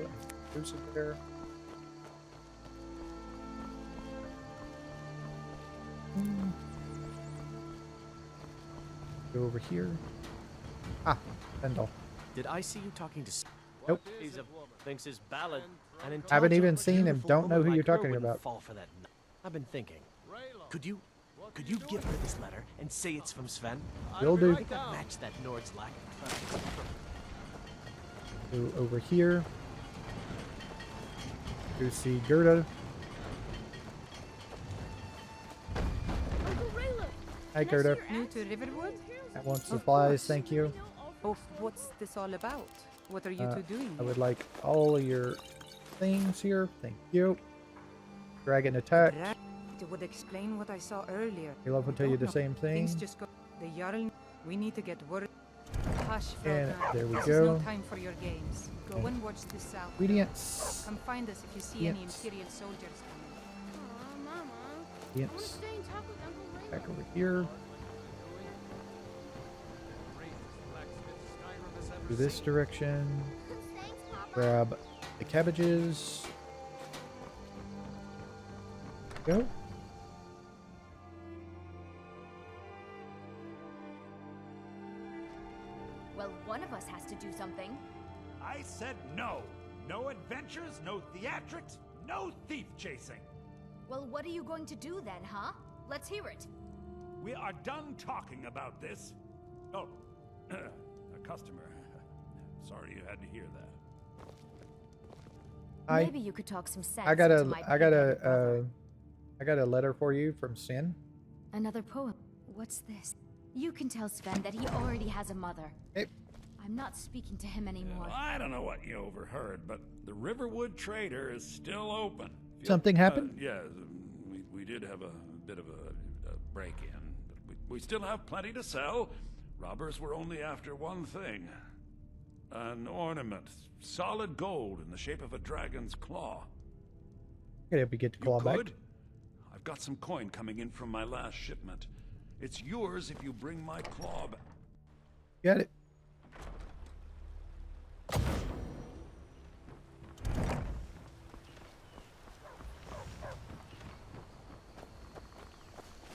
Those are there. Go over here. Ah, Pendle. Did I see you talking to... Nope. He's thinks his ballad. An Haven't even intelligent, seen him. beautiful Don't know woman who you're like her talking wouldn't about. Fall for that. I've been thinking. Could you give her this letter and say it's from Sven? Will do. Would that match that Nord's lack of trust? Go over here. Go see Gerda. Uncle Raylo, Hi, can I see Gerda. your New axe? to Riverwood? I want Of supplies, course. thank you. Oh, what's this all about? What are you two doing I here? would like all of your things here. Thank you. Dragon attack. It would explain what I saw earlier. Caleb will I tell you don't the know. same Things thing. just go. The Jarl. We need to get word. Hush, And Felka. there we This go. is no time for your games. Go And and watch the south. Ingredients. Come find us if you see any Yes. Imperial soldiers coming. Aw, Mama. I want to Ingredients. stay and talk with Uncle Raylo. Back over here. To this direction. Thanks, Papa. Grab the cabbages. Go. Well, one of us has to do something. I said no. No adventures, no theatrics, no thief chasing. Well, what are you going to do then, huh? Let's hear it. We are done talking about this. Oh, a customer. Sorry you had to hear that. Hi. Maybe you could talk some sense I got into a my I got pig-headed brother. I got a letter for you from Sin. Another poem. What's this? You can tell Sven that he already has a mother. Hey. I'm not speaking to him anymore. I don't know what you overheard, but the Riverwood Trader is still open. Something happened? Yeah, we did have a bit of a break-in, but we still have plenty to sell. Robbers were only after one thing. An ornament, solid gold in the shape of a dragon's claw. Okay, we get to You claw back. good? I've got some coin coming in from my last shipment. It's yours if you bring my claw back. Got it.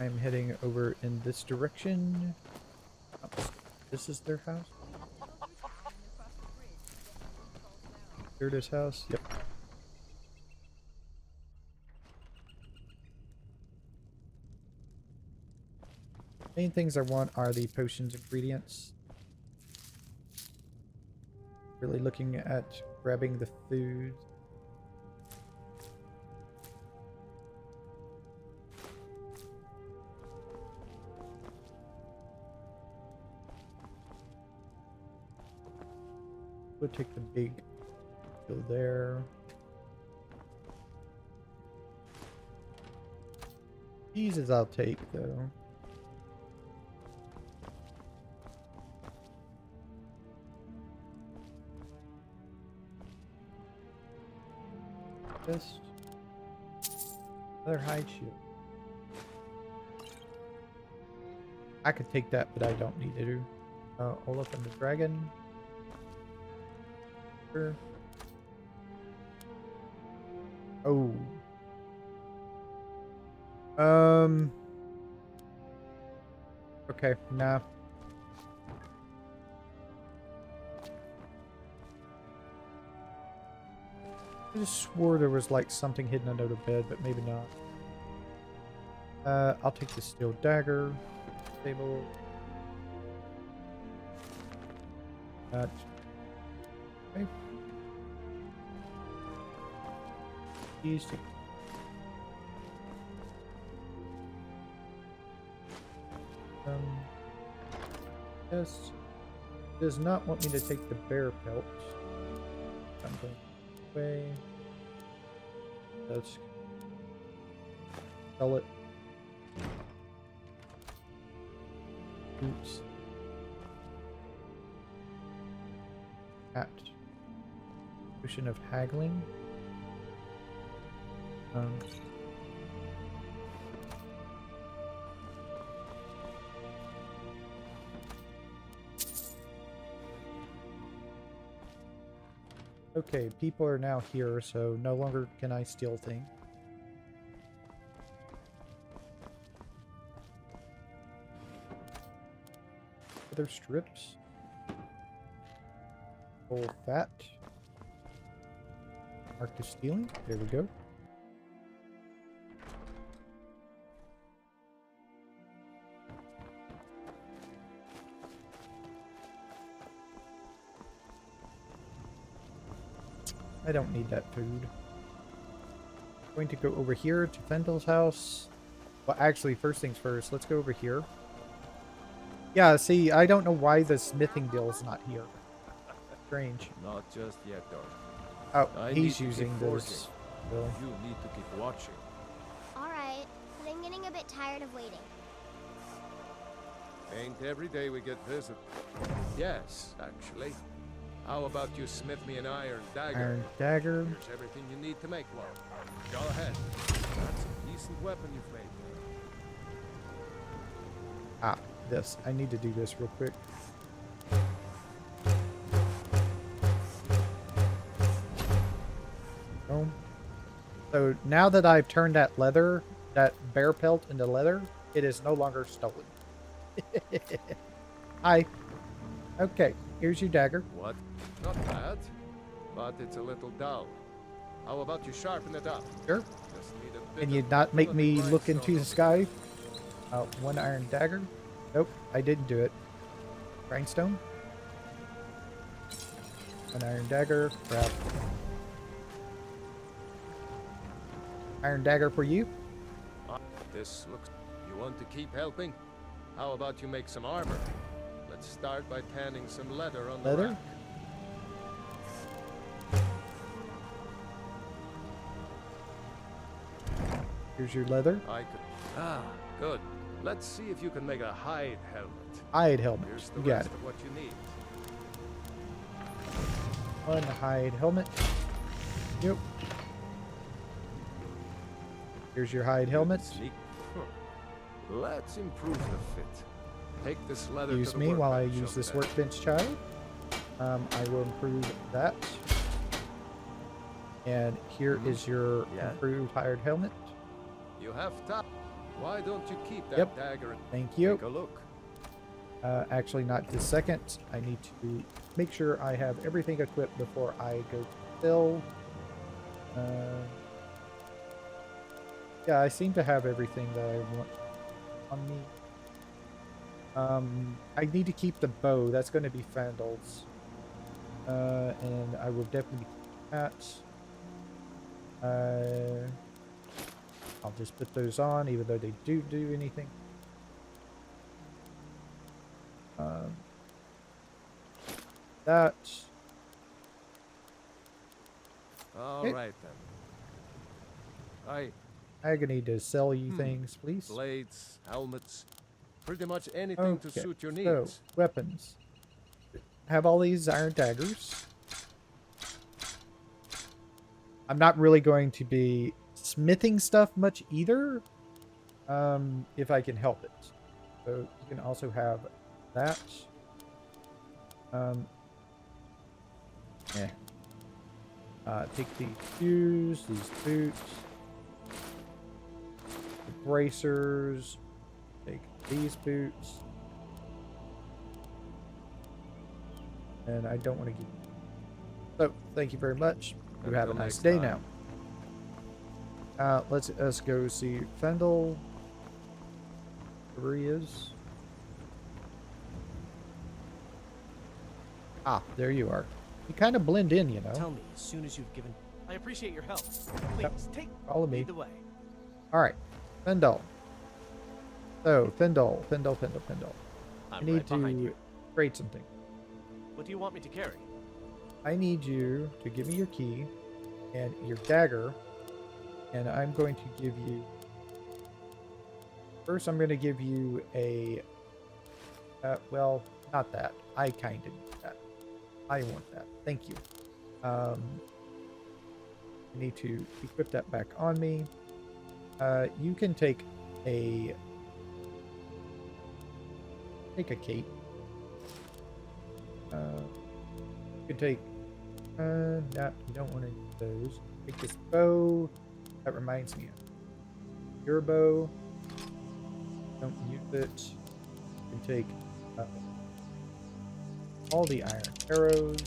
I'm heading over in this direction. Oh, this is their house? Gerda's house? Yep. Main things I want are the potions ingredients. Really looking at grabbing the food. We'll take the big go there. These I'll take though. Just another hide shield. I could take that, but I don't need to. Olaf and the dragon. Sure. Oh. Okay, nah. I just swore there was like something hidden under the bed, but maybe not. I'll take the steel dagger. Table. That. Okay. These two. This does not want me to take the bear pelt. I'm going away. Let's sell it. Oops. At potion of haggling. Okay, people are now here, so no longer can I steal things. Other strips. Full fat. Mark to stealing. There we go. I don't need that food. Going to go over here to Fendel's house. Well, actually, first things first. Let's go over here. Yeah, see, I don't know why the smithing deal is not here. Strange. Not just yet, though. Oh, I need he's to keep using this. Really? You need to keep watching. Alright, but I'm getting a bit tired of waiting. Ain't every day we get visit. Yes, actually. How about you smith me an iron dagger? Iron dagger. Here's everything you need to make one. Go ahead. That's a decent weapon you've made. Ah, this. I need to do this real quick. Oh. So now that I've turned that leather, that bear pelt into leather, it is no longer stolen. Hi. Okay, here's your dagger. What? Not bad, but it's a little dull. How about you sharpen it up? Sure. Just need a bit Can you of not make me bloody look into grindstone. the sky? One iron dagger. Nope, I didn't do it. Grindstone. An iron dagger. Crap. Iron dagger for you. This looks... You want to keep helping? How about you make some armor? Let's start by tanning some leather on the Leather? rack. Here's your leather. I could... Ah, good. Let's see if you can make a hide helmet. Hide helmet. Here's the You got rest it. of what you need. One hide helmet. Yep. Here's your hide helmet. Sneak- Huh. Let's improve the fit. Take this leather Use to the me while I workbench use over this there. workbench child. I will improve that. And here is your Yeah. improved hide helmet. You have time. Why don't you keep that Yep. dagger and Thank you. take a look? Actually, not this second. I need to make sure I have everything equipped before I go to Phil. Yeah, I seem to have everything that I want on me. I need to keep the bow. That's going to be Fandel's. And I will definitely keep that. I'll just put those on, even though they do anything. That. All Okay. right then. I need to sell you things, please. Blades, helmets, pretty much anything to Okay, suit your so, needs. weapons. Have all these iron daggers. I'm not really going to be smithing stuff much either, if I can help it. So you can also have that. Take these shoes, these boots, the bracers. Take these boots. And I don't want to give. So thank you very much. You have a Until nice next day time. now. Let's go see Fendel. Where he is. Ah, there you are. You kind of blend in, you know. Tell me as soon as you've given. I appreciate your help. Please take Follow me. lead the way. All right, Fendel. So Fendel. I I'm need right behind to you. trade something. What do you want me to carry? I need you to give me your key and your dagger, and I'm going to give you. First, I'm going to give you a. Well, not that. I kind of need that. I want that. Thank you. I need to equip that back on me. You can take a cape. You can take. No, you don't want to use those. Take this bow. That reminds me of your bow. Don't use it. You can take all the iron arrows.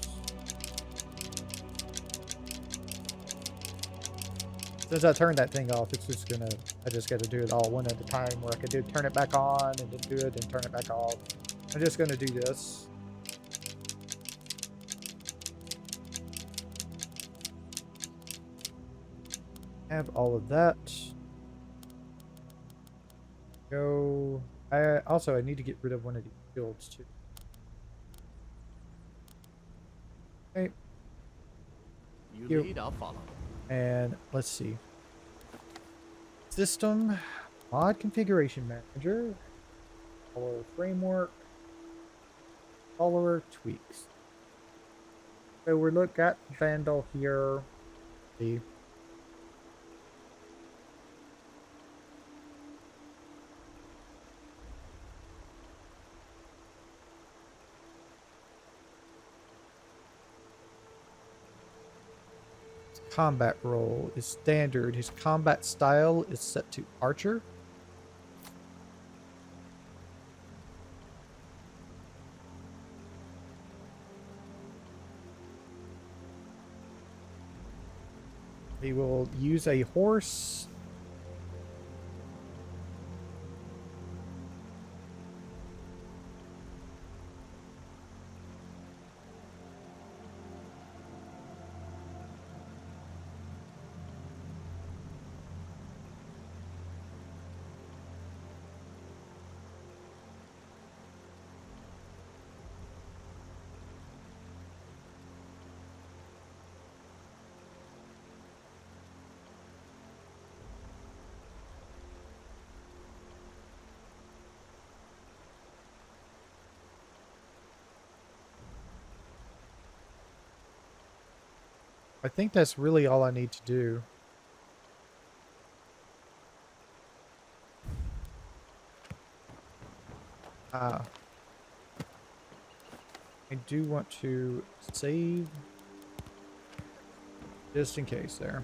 Since I turned that thing off, it's just gonna. I just got to do it all one at a time. Where I could turn it back on and then do it and turn it back off. I'm just gonna do this. Have all of that. Go. I need to get rid of one of these shields too. Okay. You lead, I'll follow. And let's see. System, mod configuration manager, follower framework, follower tweaks. So we look at Vandal here. See. Combat role is standard. His combat style is set to archer. He will use a horse. I think that's really all I need to do. I do want to save just in case there.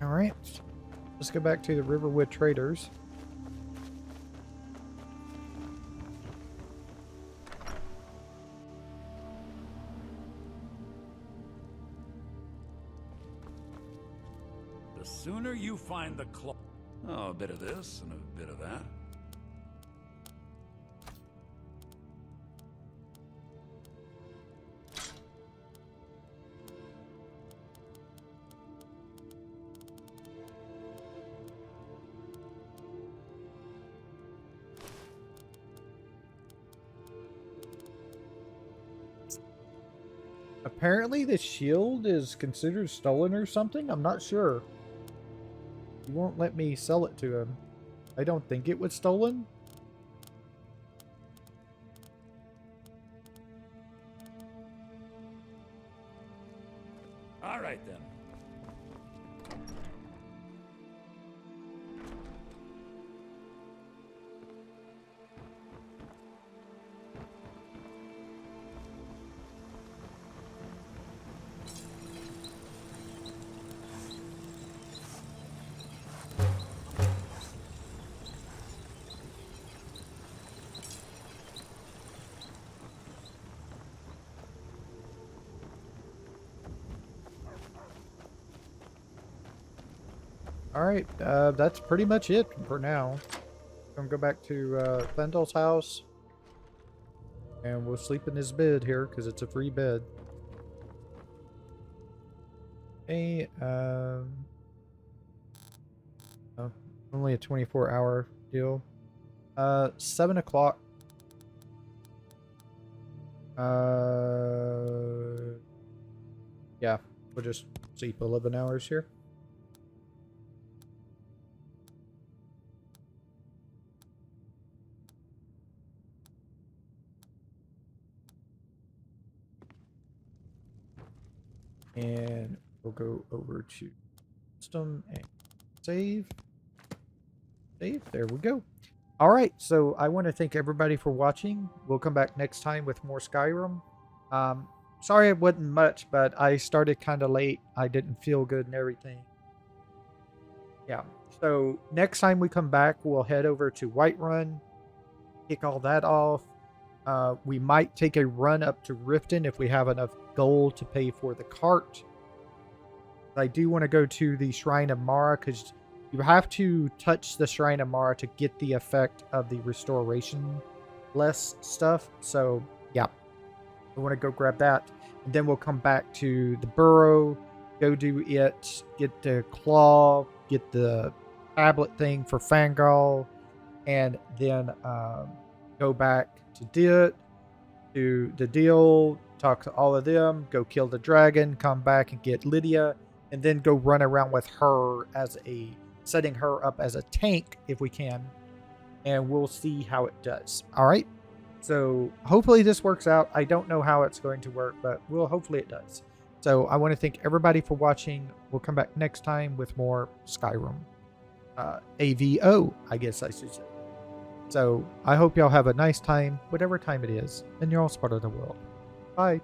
All right. Let's go back to the Riverwood Traders. The sooner you find the claw... Oh, a bit of this and a bit of that. Apparently the shield is considered stolen or something. I'm not sure. He won't let me sell it to him. I don't think it was stolen. All right, then. Alright, that's pretty much it for now. I'm gonna go back to Fendel's house. And we'll sleep in his bed here, because it's a free bed. Okay, oh, only a 24-hour deal. 7 o'clock. Yeah, we'll just sleep 11 hours here. And we'll go over to system and save. Save. There we go. All right. So I want to thank everybody for watching. We'll come back next time with more Skyrim. Sorry it wasn't much, but I started kind of late. I didn't feel good and everything. Yeah. So next time we come back, we'll head over to Whiterun, kick all that off. We might take a run up to Riften if we have enough gold to pay for the cart. I do want to go to the Shrine of Mara because you have to touch the Shrine of Mara to get the effect of the restoration less stuff. So yeah, I want to go grab that. And then we'll come back to the burrow, go do it, get the claw, get the tablet thing for Fangirl, and then go back to do the deal, talk to all of them, go kill the dragon, come back and get Lydia, and then go run around with her as setting her up as a tank if we can, and we'll see how it does. All right. So hopefully this works out. I don't know how it's going to work, but hopefully it does. So I want to thank everybody for watching. We'll come back next time with more Skyrim. A.V.O, I guess I should say. So I hope y'all have a nice time, whatever time it is, and you're all part of the world. Bye.